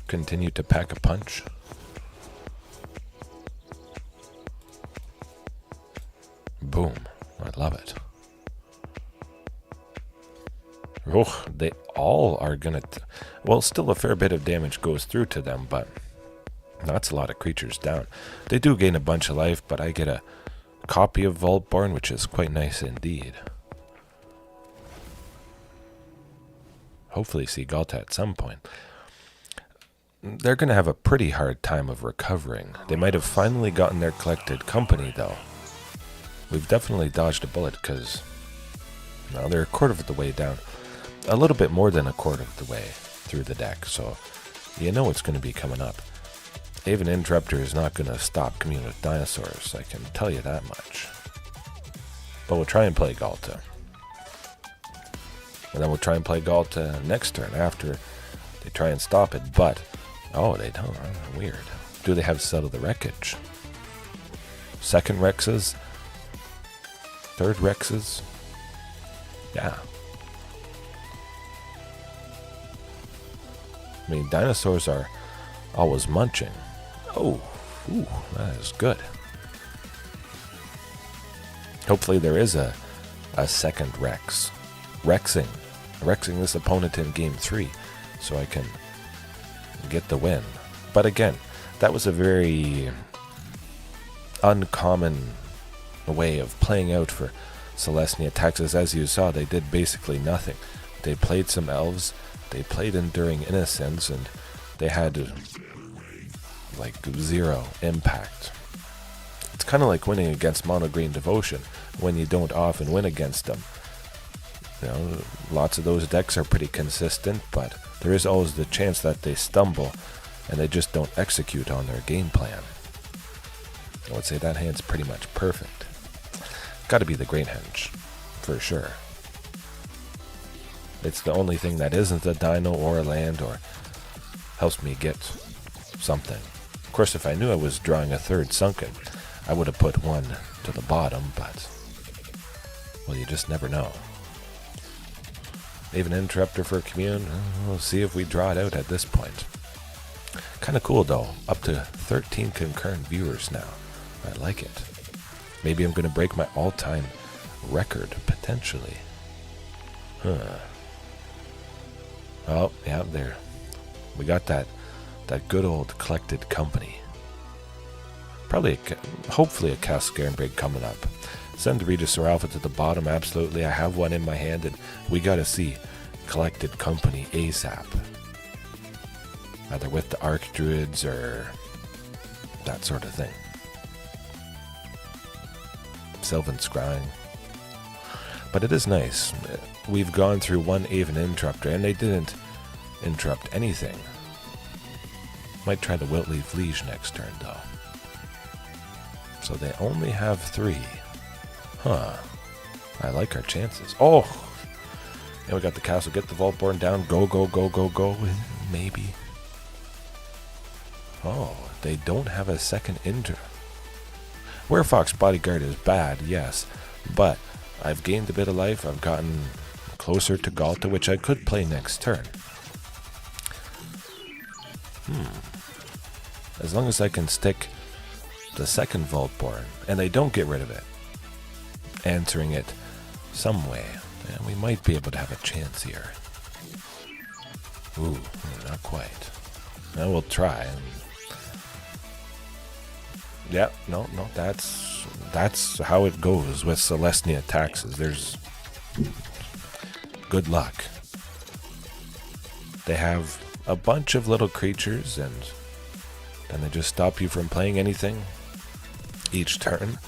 Continue to pack a punch. Boom. I love it. Oh, they all are gonna... well, still a fair bit of damage goes through to them, but that's a lot of creatures down. They do gain a bunch of life, but I get a copy of Vaultborn, which is quite nice indeed. Hopefully see Ghalta at some point. They're going to have a pretty hard time of recovering. They might have finally gotten their collected company, though. We've definitely dodged a bullet, because they're a quarter of the way down. A little bit more than a quarter of the way through the deck, so you know it's going to be coming up. Aven Interrupter is not going to stop Commune with Dinosaurs, I can tell you that much. But we'll try and play Ghalta. And then we'll try and play Ghalta next turn after they try and stop it, but... oh, they don't. Weird. Do they have Settle the Wreckage? Second Rexes? Third Rexes? Yeah. I mean, Dinosaurs are always munching. Oh, ooh, that is good. Hopefully there is a second Rex. Rexing this opponent in game 3 so I can get the win. But again, that was a very uncommon way of playing out for Selesnya. Texas, as you saw, they did basically nothing. They played some elves, they played Enduring Innocence, and they had like 0 impact. It's kind of like winning against Mono Green Devotion when you don't often win against them. You know, lots of those decks are pretty consistent, but there is always the chance that they stumble and they just don't execute on their game plan. I would say that hand's pretty much perfect. Got to be the Great Henge, for sure. It's the only thing that isn't a dino or a land or helps me get something. Of course, if I knew I was drawing a third Sunken, I would have put one to the bottom, but, well, you just never know. Even Interrupter for Commune, we'll see if we draw it out at this point. Kind of cool, though. Up to 13 concurrent viewers now. I like it. Maybe I'm going to break my all-time record, potentially. Huh. Oh, yeah, there. We got that good old collected company. Probably, hopefully a Castle Garenbrig coming up. Send the Regisaur Alpha to the bottom, absolutely. I have one in my hand, and we got to see collected company ASAP. either with the Archdruids or that sort of thing. Sylvan Scrying. But it is nice. We've gone through one Aven Interrupter, and they didn't interrupt anything. Might try the Wilt-Leaf Liege next turn, though. So they only have 3. Huh. I like our chances. Oh! And we got the castle. Get the Vaultborn down. Go, go, go, go, go. Maybe. Oh, they don't have a second Werefox Bodyguard is bad, yes. But I've gained a bit of life. I've gotten closer to Ghalta, which I could play next turn. As long as I can stick the second Vaultborn, and they don't get rid of it, answering it some way, and we might be able to have a chance here. Ooh, not quite. Now we'll try. Yep, no, that's how it goes with Selesnya taxes. There's good luck. They have a bunch of little creatures, and then they just stop you from playing anything each turn.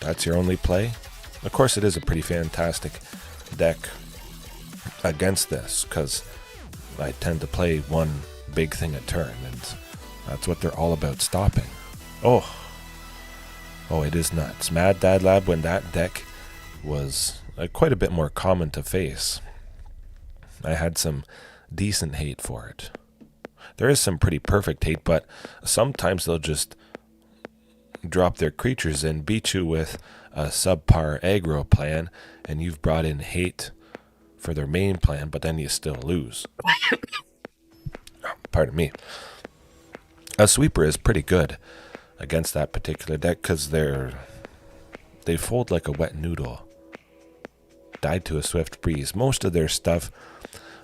That's your only play. Of course, it is a pretty fantastic deck against this, because I tend to play one big thing a turn, and that's what they're all about, stopping. Oh, it is nuts. Mad Dad Lab, when that deck was quite a bit more common to face, I had some decent hate for it. There is some pretty perfect hate, but sometimes they'll just drop their creatures and beat you with a subpar aggro plan, and you've brought in hate for their main plan, but then you still lose. Pardon me. A sweeper is pretty good against that particular deck because they fold like a wet noodle. Died to a swift breeze. Most of their stuff,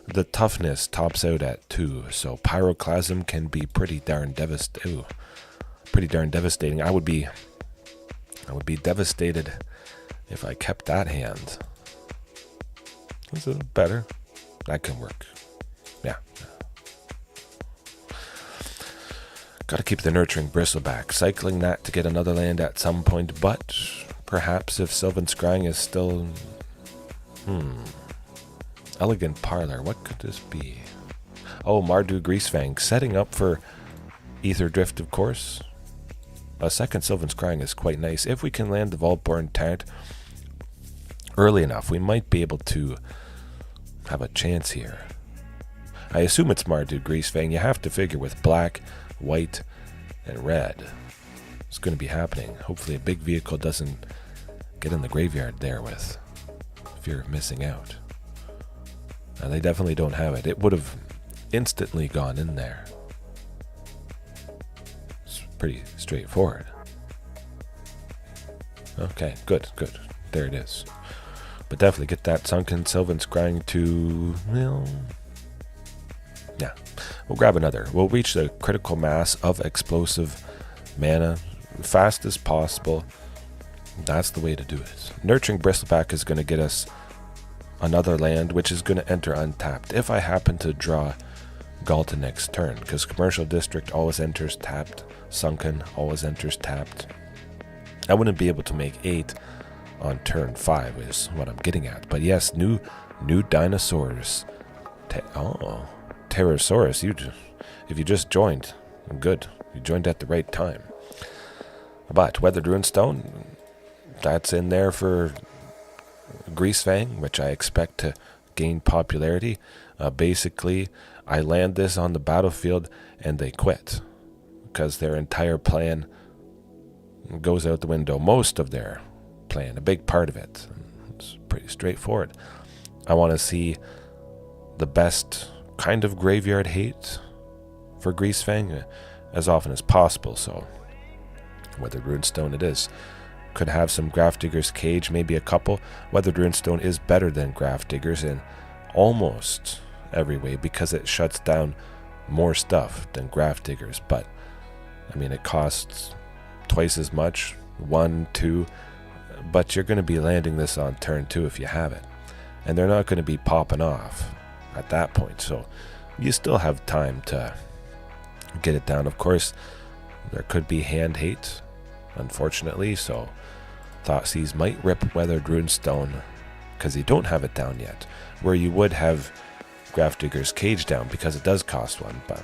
the toughness tops out at 2, so Pyroclasm can be pretty darn devastating. I would be devastated if I kept that hand. Is it better? That can work. Yeah. Gotta keep the Nurturing Bristleback. Cycling that to get another land at some point, but perhaps if Sylvan Scrying is still... Elegant Parlor, what could this be? Oh, Mardu Greasefang, setting up for Ether Drift, of course. A second Sylvan Scrying is quite nice. If we can land the Vaultborn Tyrant early enough, we might be able to have a chance here. I assume it's Mardu Greasefang. You have to figure with black, white, and red. It's going to be happening. Hopefully a big vehicle doesn't get in the graveyard there with fear of missing out. Now, they definitely don't have it. It would have instantly gone in there. It's pretty straightforward. Okay, good. There it is. But definitely get that Sunken Sylvan Scrying to, well, yeah. We'll grab another. We'll reach the critical mass of explosive mana fast as possible. That's the way to do it. Nurturing Bristleback is going to get us another land, which is going to enter untapped. If I happen to draw Ghalta next turn, because Commercial District always enters tapped, Sunken always enters tapped. I wouldn't be able to make 8 on turn 5 is what I'm getting at. But yes, new Dinosaurs. Pterosaurus, if you just joined, good. You joined at the right time. But Weathered Runestone, that's in there for Greasefang, which I expect to gain popularity. Basically, I land this on the battlefield and they quit because their entire plan goes out the window. Most of their plan, a big part of it. It's pretty straightforward. I want to see the best kind of graveyard hate for Greasefang as often as possible, so Weathered Runestone it is. Could have some Grafdigger's Cage, maybe a couple. Weathered Runestone is better than Grafdiggers in almost every way because it shuts down more stuff than Grafdiggers, but I mean it costs twice as much, 1, 2, but you're going to be landing this on turn 2 if you have it, and they're not going to be popping off at that point, so you still have time to get it down. Of course, there could be hand hate, unfortunately, so Thoughtseize might rip Weathered Runestone because you don't have it down yet, where you would have Grafdigger's Cage down because it does cost one. But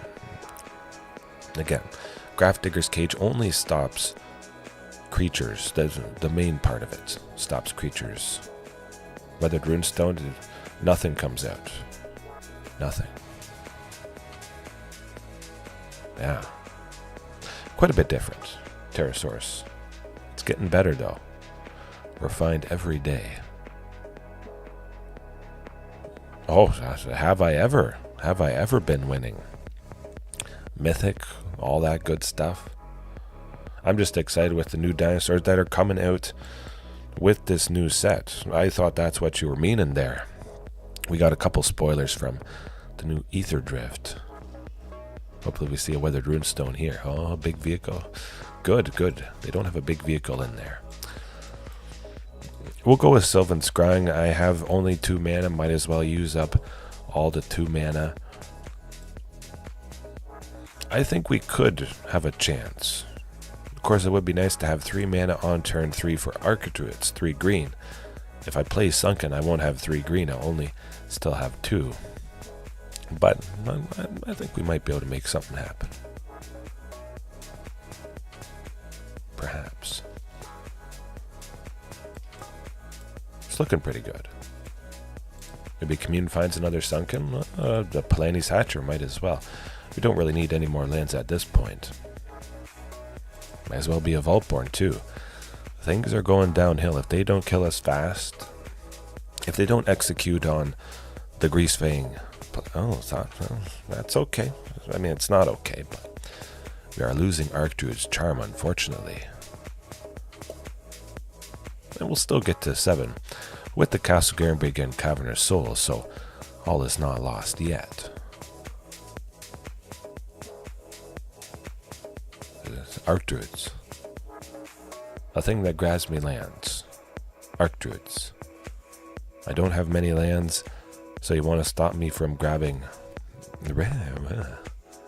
again, Grafdigger's Cage only stops creatures. The main part of it stops creatures. Weathered Runestone, nothing comes out. Nothing. Yeah. Quite a bit different. Pterosaurus. It's getting better though. Refined every day. Oh, have I ever been winning? Mythic, all that good stuff. I'm just excited with the new dinosaurs that are coming out with this new set. I thought that's what you were meaning there. We got a couple spoilers from the new Ether Drift. Hopefully we see a Weathered Runestone here. Oh, big vehicle. Good, good. They don't have a big vehicle in there. We'll go with Sylvan Scrying. I have only 2 mana. Might as well use up all the 2 mana. I think we could have a chance. Of course, it would be nice to have 3 mana on turn 3 for Archdruids, 3 green. If I play Sunken, I won't have 3 green. I'll only still have 2. But I think we might be able to make something happen. Perhaps. It's looking pretty good. Maybe Commune finds another Sunken. The Palani's Hatcher might as well. We don't really need any more lands at this point. Might as well be a Vaultborn too. Things are going downhill. If they don't kill us fast, if they don't execute on the Greasefang, that's okay. I mean, it's not okay, but we are losing Archdruid's charm, unfortunately. And we'll still get to 7 with the Castle Garenbrig and Cavern of Souls, so all is not lost yet. Archdruids. A thing that grabs me lands. Archdruids. I don't have many lands, so you want to stop me from grabbing.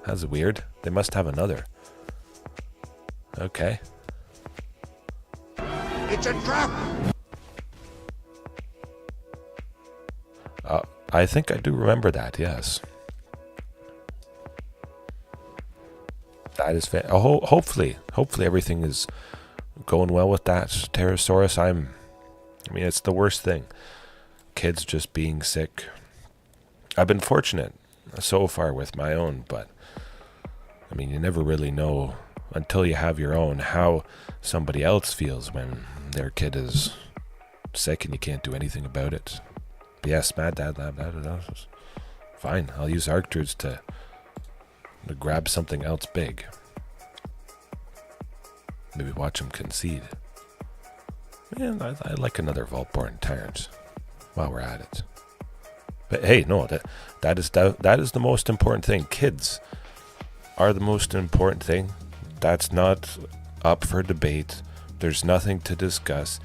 That's weird. They must have another. Okay. It's a trap! I think I do remember that, yes. That is hopefully everything is going well with that Pterosaurus. I mean, it's the worst thing. Kids just being sick. I've been fortunate so far with my own, but I mean, you never really know until you have your own how somebody else feels when their kid is sick and you can't do anything about it. But yes, Mad Dad Lab, that's fine. I'll use Archdruids to grab something else big. Maybe watch him concede. Man, I like another Vaultborn Tyrant while we're at it. But hey, no, that is the most important thing. Kids are the most important thing. That's not up for debate. There's nothing to discuss.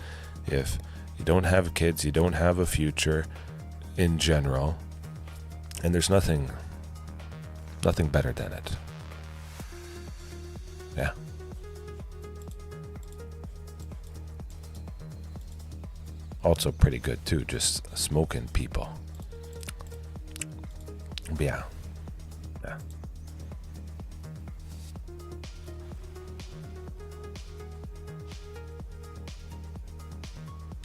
If you don't have kids, you don't have a future in general. And there's nothing better than it. Yeah. Also pretty good too, just smoking people. But yeah. Yeah.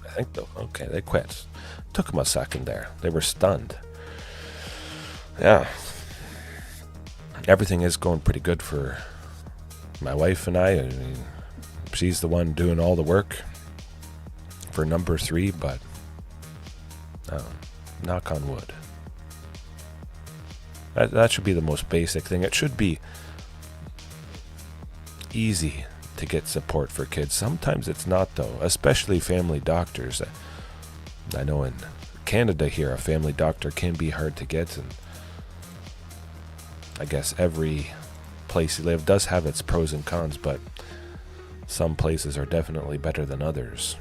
I think though, okay, they quit. Took them a second there. They were stunned. Yeah. Everything is going pretty good for my wife and I mean, she's the one doing all the work for number 3, but knock on wood. That should be the most basic thing. It should be easy to get support for kids. Sometimes it's not though, especially family doctors. I know in Canada here, a family doctor can be hard to get, and I guess every place you live does have its pros and cons, but some places are definitely better than others.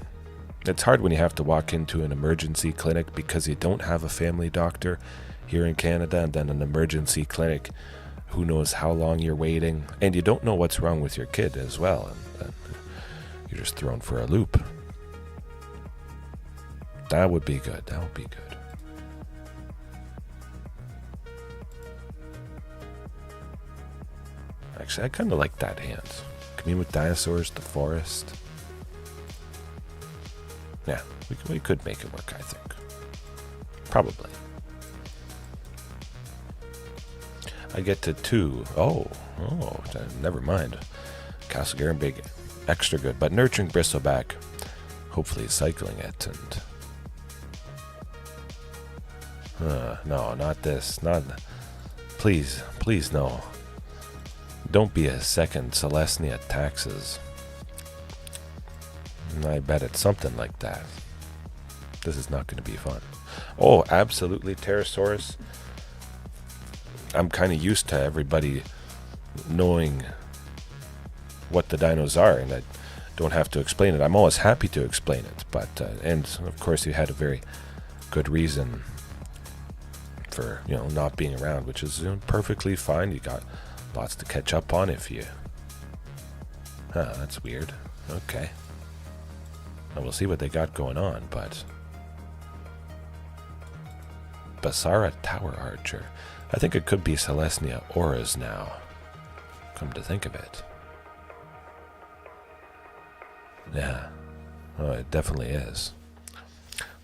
It's hard when you have to walk into an emergency clinic because you don't have a family doctor here in Canada, and then an emergency clinic who knows how long you're waiting, and you don't know what's wrong with your kid as well, and you're just thrown for a loop. That would be good. That would be good. Actually, I kind of like that hand. Commune with Dinosaurs, the Forest. Yeah, we could make it work, I think. Probably. I get to 2. Oh, never mind. Castle Garenbrig, extra good. But Nurturing Bristleback, hopefully cycling it. And no, not this. Please, no. Don't be a second Selesnya taxes. I bet it's something like that. This is not going to be fun. Oh, absolutely, Pterosaurus. I'm kind of used to everybody knowing what the dinos are, and I don't have to explain it. I'm always happy to explain it, but and of course you had a very good reason for not being around, which is perfectly fine. You got lots to catch up on if you. That's weird. Okay. We'll see what they got going on, but Basara Tower Archer. I think it could be Selesnya Auras now, come to think of it. Yeah, it definitely is.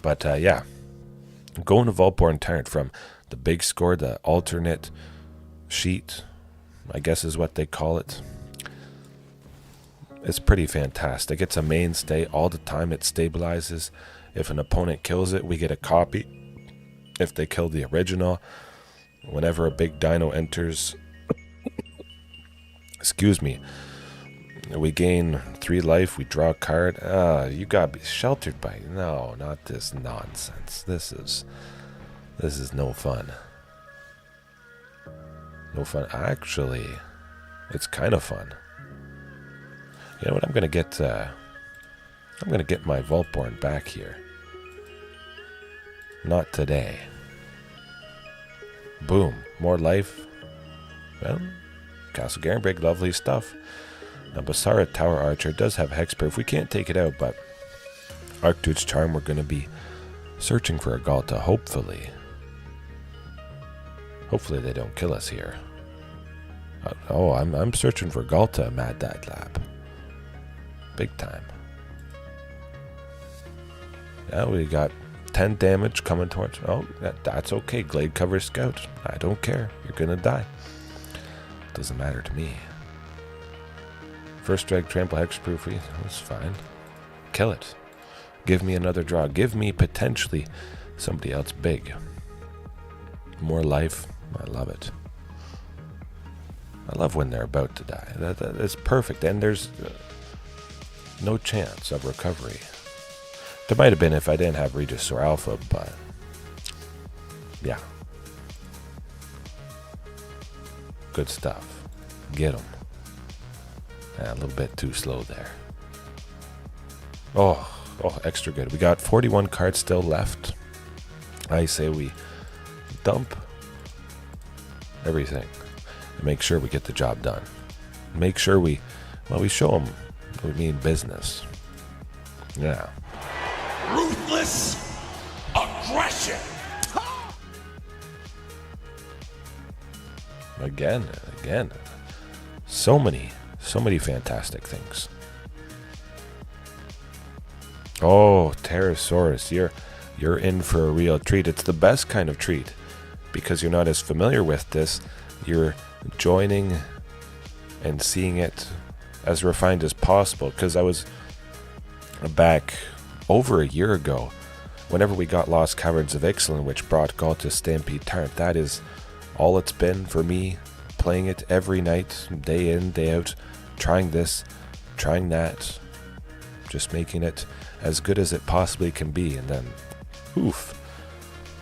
But yeah, going to Vaultborn Tyrant from the big score, the alternate sheet, I guess is what they call it. It's pretty fantastic. It's a mainstay all the time. It stabilizes. If an opponent kills it, we get a copy. If they kill the original, whenever a big dino enters, excuse me, we gain 3 life, we draw a card. You gotta be sheltered by. No, not this nonsense. This is no fun. No fun. Actually, it's kind of fun. You know what? I'm gonna get my Vaultborn back here. Not today. Boom. More life. Well, Castle Garenbrig, lovely stuff. Now, Basara Tower Archer does have hexproof. We can't take it out, but Archdruid's Charm, we're gonna be searching for a Ghalta, hopefully. Hopefully they don't kill us here. Oh, I'm searching for Ghalta, Mad Dad Lab. Big time. Yeah, we got 10 damage coming towards. Oh, that's okay. Glade Cover Scout. I don't care. You're gonna die. Doesn't matter to me. First Strike, Trample, Hexproof. That's fine. Kill it. Give me another draw. Give me potentially somebody else big. More life. I love it. I love when they're about to die. That's perfect. And there's no chance of recovery. There might have been if I didn't have Regisaur Alpha, but yeah. Good stuff. Get them. A little bit too slow there. Oh, extra good. We got 41 cards still left. I say we dump everything and make sure we get the job done. Make sure we show them we mean business. Yeah. Ruthless aggression. Again. So many fantastic things. Oh, Pterosaurus, you're in for a real treat. It's the best kind of treat because you're not as familiar with this. You're joining and seeing it as refined as possible, because I was back over a year ago whenever we got Lost Caverns of Ixalan, which brought Ghalta Stampede Tyrant. That is all it's been for me, playing it every night, day in, day out, trying this, trying that, just making it as good as it possibly can be, and then oof,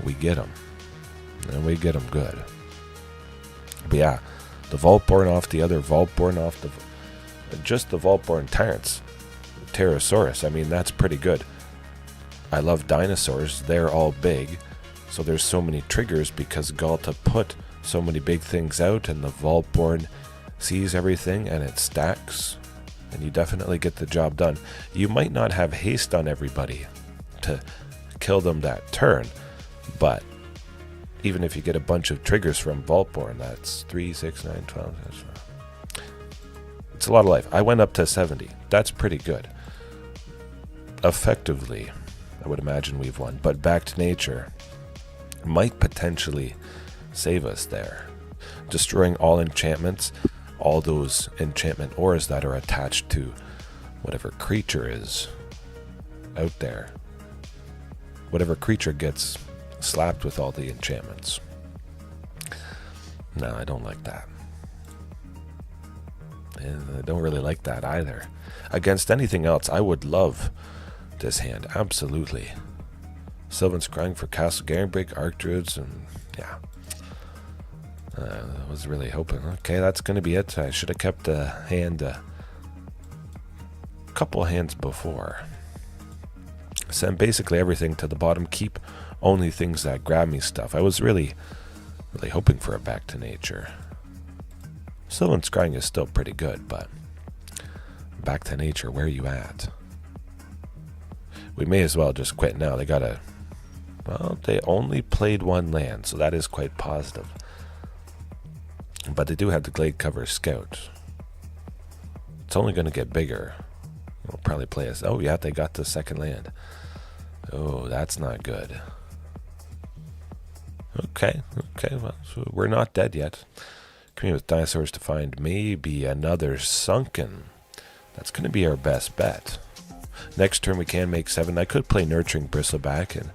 we get them, and we get them good. But yeah, the Vaultborn off the other Vaultborn off the just the Vaultborn Tyrants, Pterosaurus. I mean, that's pretty good. I love dinosaurs. They're all big, so there's so many triggers because Ghalta put so many big things out, and the Vaultborn sees everything and it stacks, and you definitely get the job done. You might not have haste on everybody to kill them that turn, but even if you get a bunch of triggers from Vaultborn, that's 3, 6, 9, 12. It's a lot of life. I went up to 70. That's pretty good. Effectively, I would imagine we've won, but Back to Nature might potentially save us there. Destroying all enchantments, all those enchantment auras that are attached to whatever creature is out there. Whatever creature gets slapped with all the enchantments. No, I don't like that. And I don't really like that either. Against anything else, I would love this hand, absolutely. Sylvan Scrying for Castle Garenbrig, Archdruids, and yeah. I was really hoping. Okay, that's going to be it. I should have kept the hand a couple hands before. Send basically everything to the bottom. Keep only things that grab me stuff. I was really hoping for a Back to Nature. Sylvan Scrying is still pretty good, but Back to Nature, where are you at? We may as well just quit now. They got a... Well, they only played one land, so that is quite positive. But they do have the Glade Cover Scout. It's only going to get bigger. We'll probably play us... Oh, yeah, they got the second land. Oh, that's not good. Okay, well, so we're not dead yet. Commune with Dinosaurs to find maybe another Sunken. That's going to be our best bet. Next turn we can make 7. I could play Nurturing Bristleback, and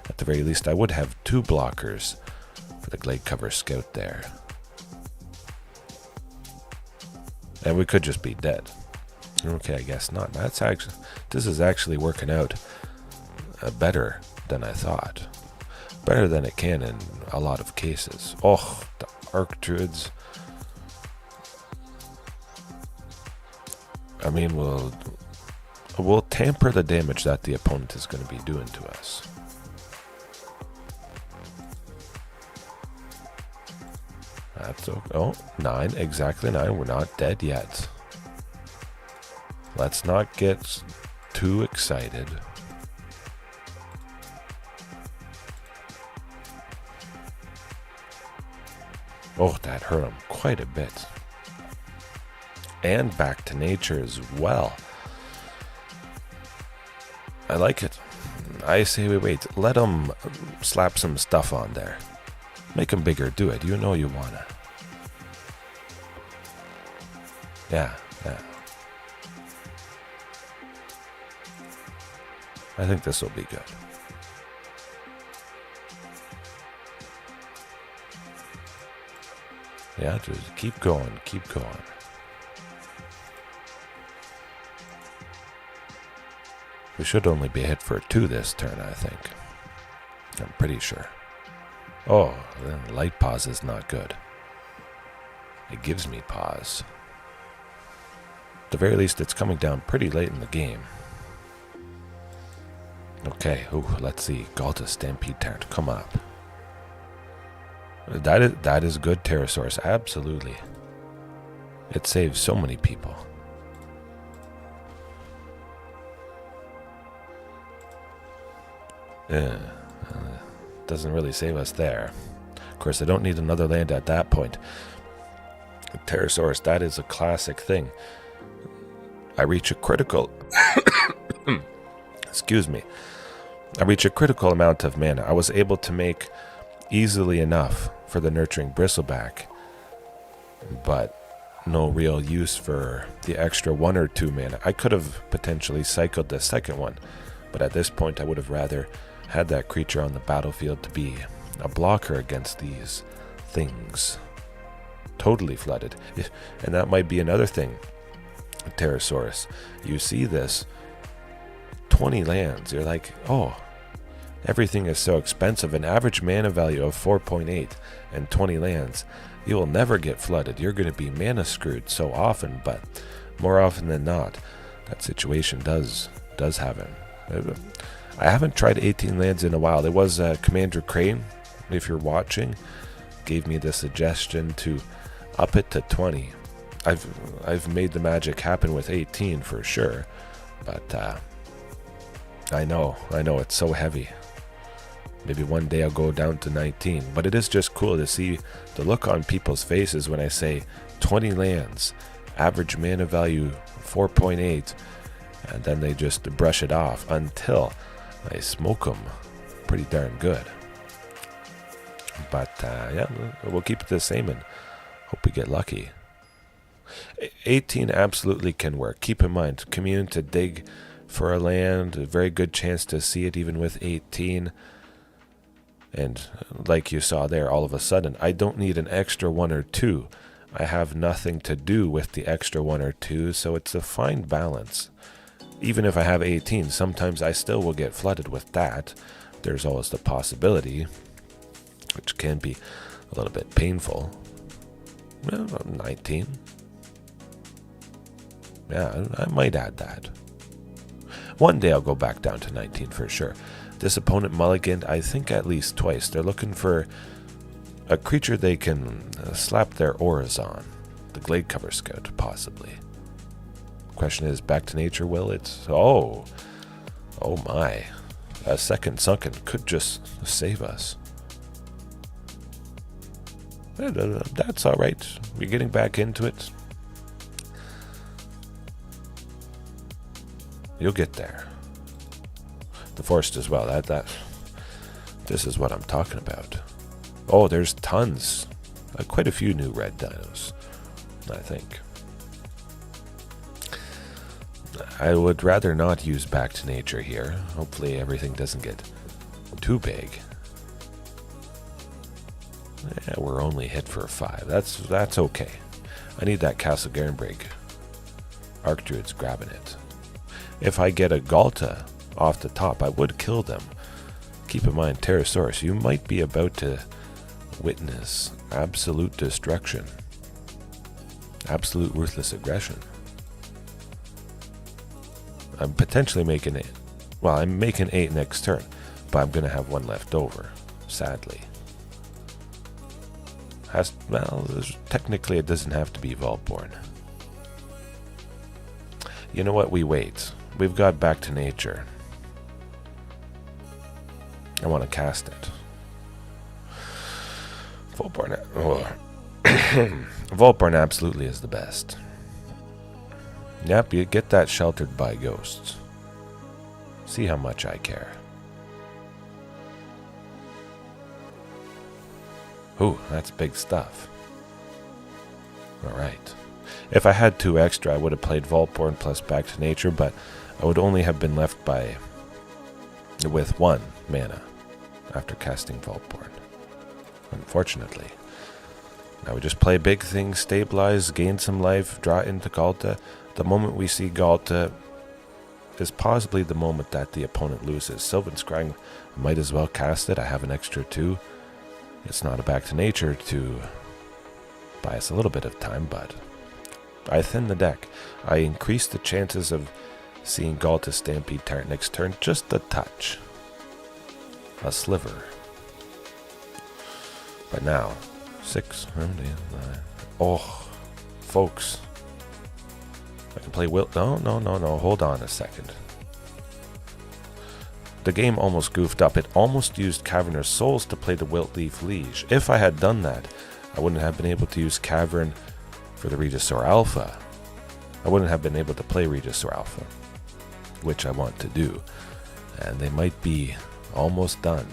at the very least I would have 2 blockers for the Glade Cover Scout there. And we could just be dead. Okay, I guess not. This is actually working out better than I thought. Better than it can in a lot of cases. Oh, the Archdruids. I mean, we'll tamper the damage that the opponent is going to be doing to us. That's okay. Oh, 9, exactly 9. We're not dead yet. Let's not get too excited. Oh, that hurt him quite a bit. And Back to Nature as well. I like it. I say we wait. Let him slap some stuff on there. Make him bigger. Do it. You know you wanna. Yeah. I think this will be good. Yeah, just keep going. We should only be hit for 2 this turn, I think. I'm pretty sure. Oh, then light pause is not good. It gives me pause. At the very least, it's coming down pretty late in the game. Okay, let's see. Ghalta Stampede Tyrant, come up. That is good Pterosaurus, absolutely. It saves so many people. Doesn't really save us there. Of course, I don't need another land at that point. Pterosaurus, that is a classic thing. I reach a critical... Excuse me. I reach a critical amount of mana. I was able to make easily enough for the Nurturing Bristleback, but no real use for the extra 1 or 2 mana. I could have potentially cycled the second one, but at this point I would have rather had that creature on the battlefield to be a blocker against these things. Totally flooded. And that might be another thing, Pterosaurus. You see this 20 lands, you're like, oh, everything is so expensive. An average mana value of 4.8 and 20 lands. You will never get flooded. You're going to be mana screwed so often, but more often than not, that situation does happen. I haven't tried 18 lands in a while. There was Commander Crane, if you're watching, gave me the suggestion to up it to 20. I've made the magic happen with 18 for sure, but I know it's so heavy. Maybe one day I'll go down to 19, but it is just cool to see the look on people's faces when I say 20 lands, average mana value 4.8, and then they just brush it off until I smoke them pretty darn good. But yeah, we'll keep it the same and hope we get lucky. 18 absolutely can work. Keep in mind, Commune to dig for a land, a very good chance to see it even with 18. And like you saw there, all of a sudden, I don't need an extra 1 or 2. I have nothing to do with the extra 1 or 2, so it's a fine balance. Even if I have 18, sometimes I still will get flooded with that. There's always the possibility, which can be a little bit painful. Well, 19. Yeah, I might add that. One day I'll go back down to 19 for sure. This opponent mulliganed, I think, at least twice. They're looking for a creature they can slap their auras on. The Glade Cover Scout, possibly. Question is, back to nature, will it? Oh my. A second Sunken could just save us. That's alright. We're getting back into it. You'll get there. The forest as well. This is what I'm talking about. Oh, there's tons. Quite a few new red dinos, I think. I would rather not use back to nature here. Hopefully everything doesn't get too big. Yeah, we're only hit for 5. That's okay. I need that Castle Garenbrig. Archdruid's grabbing it. If I get a Ghalta off the top, I would kill them. Keep in mind, Pterosaurus, you might be about to witness absolute destruction. Absolute ruthless aggression. I'm potentially making it. Well, I'm making 8 next turn, but I'm going to have 1 left over, sadly. Well, technically it doesn't have to be Vaultborn. You know what? We wait. We've got back to nature. I want to cast it. Vaultborn. Vaultborn absolutely is the best. Yep, you get that sheltered by ghosts. See how much I care. Ooh, that's big stuff. Alright. If I had 2 extra, I would have played Vaultborn plus Back to Nature, but I would only have been left with 1 mana after casting Vaultborn. Unfortunately. I would just play big things, stabilize, gain some life, draw into Ghalta. The moment we see Ghalta is possibly the moment that the opponent loses. Sylvan Scrying, might as well cast it. I have an extra 2. It's not a Back to Nature to buy us a little bit of time, but I thin the deck. I increase the chances of seeing Ghalta Stampede Tyrant next turn just a touch. A sliver. But now, 6, 7, 8, 9. Oh, folks. I can play No, hold on a second. The game almost goofed up. It almost used Cavern of Souls to play the Wilt-Leaf Liege. If I had done that, I wouldn't have been able to use Cavern for the Regisaur Alpha. I wouldn't have been able to play Regisaur Alpha, which I want to do. And they might be almost done.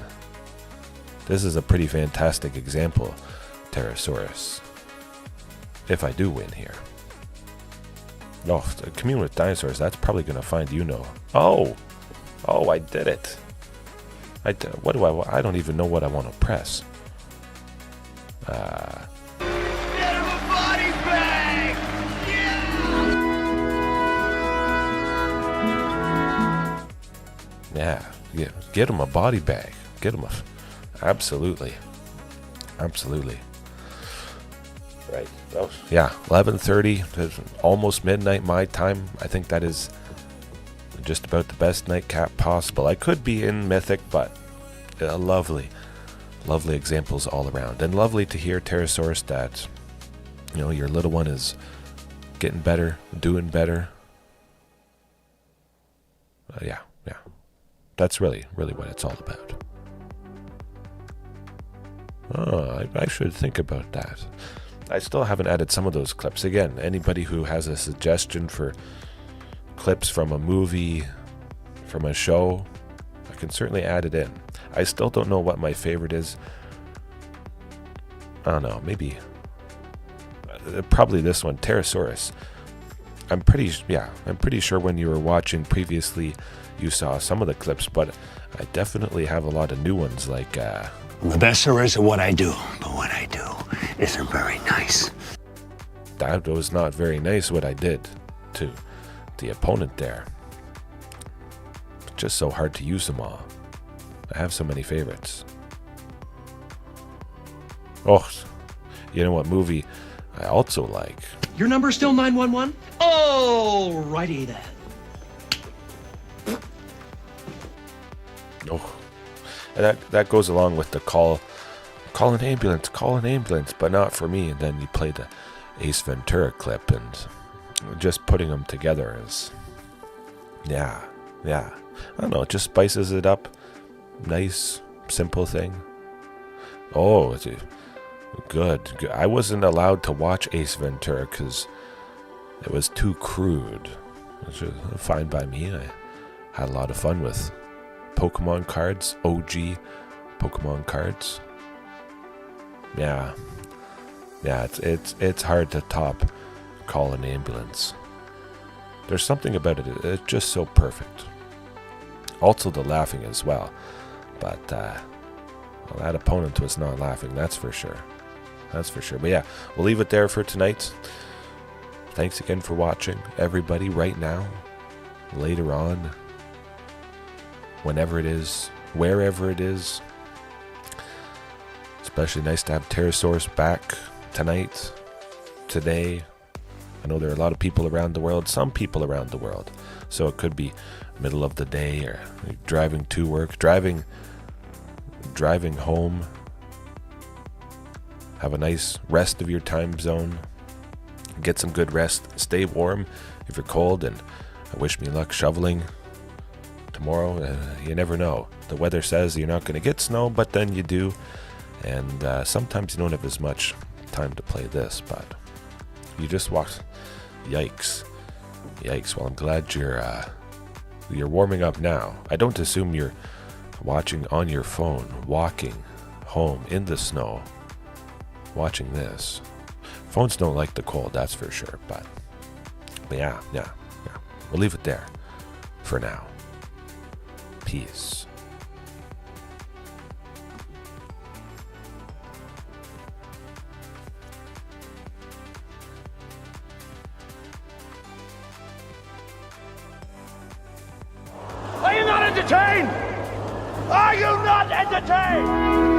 This is a pretty fantastic example, Pterosaurus. If I do win here. Oh, the Commune with Dinosaurs, that's probably going to find Oh, I did it. What do I don't even know what I want to press. Get him a body bag! Yeah, get him a body bag. Get him a... Absolutely. Right. Oh, yeah, 11:30, almost midnight my time. I think that is just about the best nightcap possible. I could be in Mythic, but a lovely lovely examples all around. And lovely to hear, Pterosaurus, that, you know, your little one is getting better, doing better. Yeah. That's really what it's all about. Oh, I should think about that. I still haven't added some of those clips. Again, anybody who has a suggestion for clips from a movie, from a show, I can certainly add it in. I still don't know what my favorite is. I don't know, maybe probably this one, Pterosaurus. I'm pretty sure when you were watching previously you saw some of the clips, but I definitely have a lot of new ones, like The best there is at what I do, but what I do isn't very nice. That was not very nice what I did to the opponent there. Just so hard to use them all. I have so many favorites. Oh, you know what movie I also like? Your number's still 911? Oh, righty then. Oh, and that goes along with the call an ambulance, but not for me. And then you play the Ace Ventura clip, and just putting them together is, yeah. I don't know, it just spices it up. Nice, simple thing. Oh, it's good. I wasn't allowed to watch Ace Ventura because it was too crude. Which is fine by me. I had a lot of fun with Pokemon cards, OG Pokemon cards. Yeah, it's hard to top Call an Ambulance. There's something about it, it's just so perfect. Also the laughing as well, but well, that opponent was not laughing, that's for sure. But yeah, we'll leave it there for tonight. Thanks again for watching, everybody, right now, later on, whenever it is, wherever it is. Especially nice to have Pterosaurus back tonight, today. I know there are a lot of people around the world, some people around the world. So it could be middle of the day, or driving to work, driving home. Have a nice rest of your time zone. Get some good rest. Stay warm if you're cold, and wish me luck shoveling tomorrow. You never know. The weather says you're not going to get snow, but then you do. And sometimes you don't have as much time to play this, but you just walk. Yikes. Well, I'm glad you're warming up now. I don't assume you're watching on your phone, walking home in the snow, watching this. Phones don't like the cold, that's for sure. But yeah. We'll leave it there for now. Peace. Are you not entertained? Are you not entertained?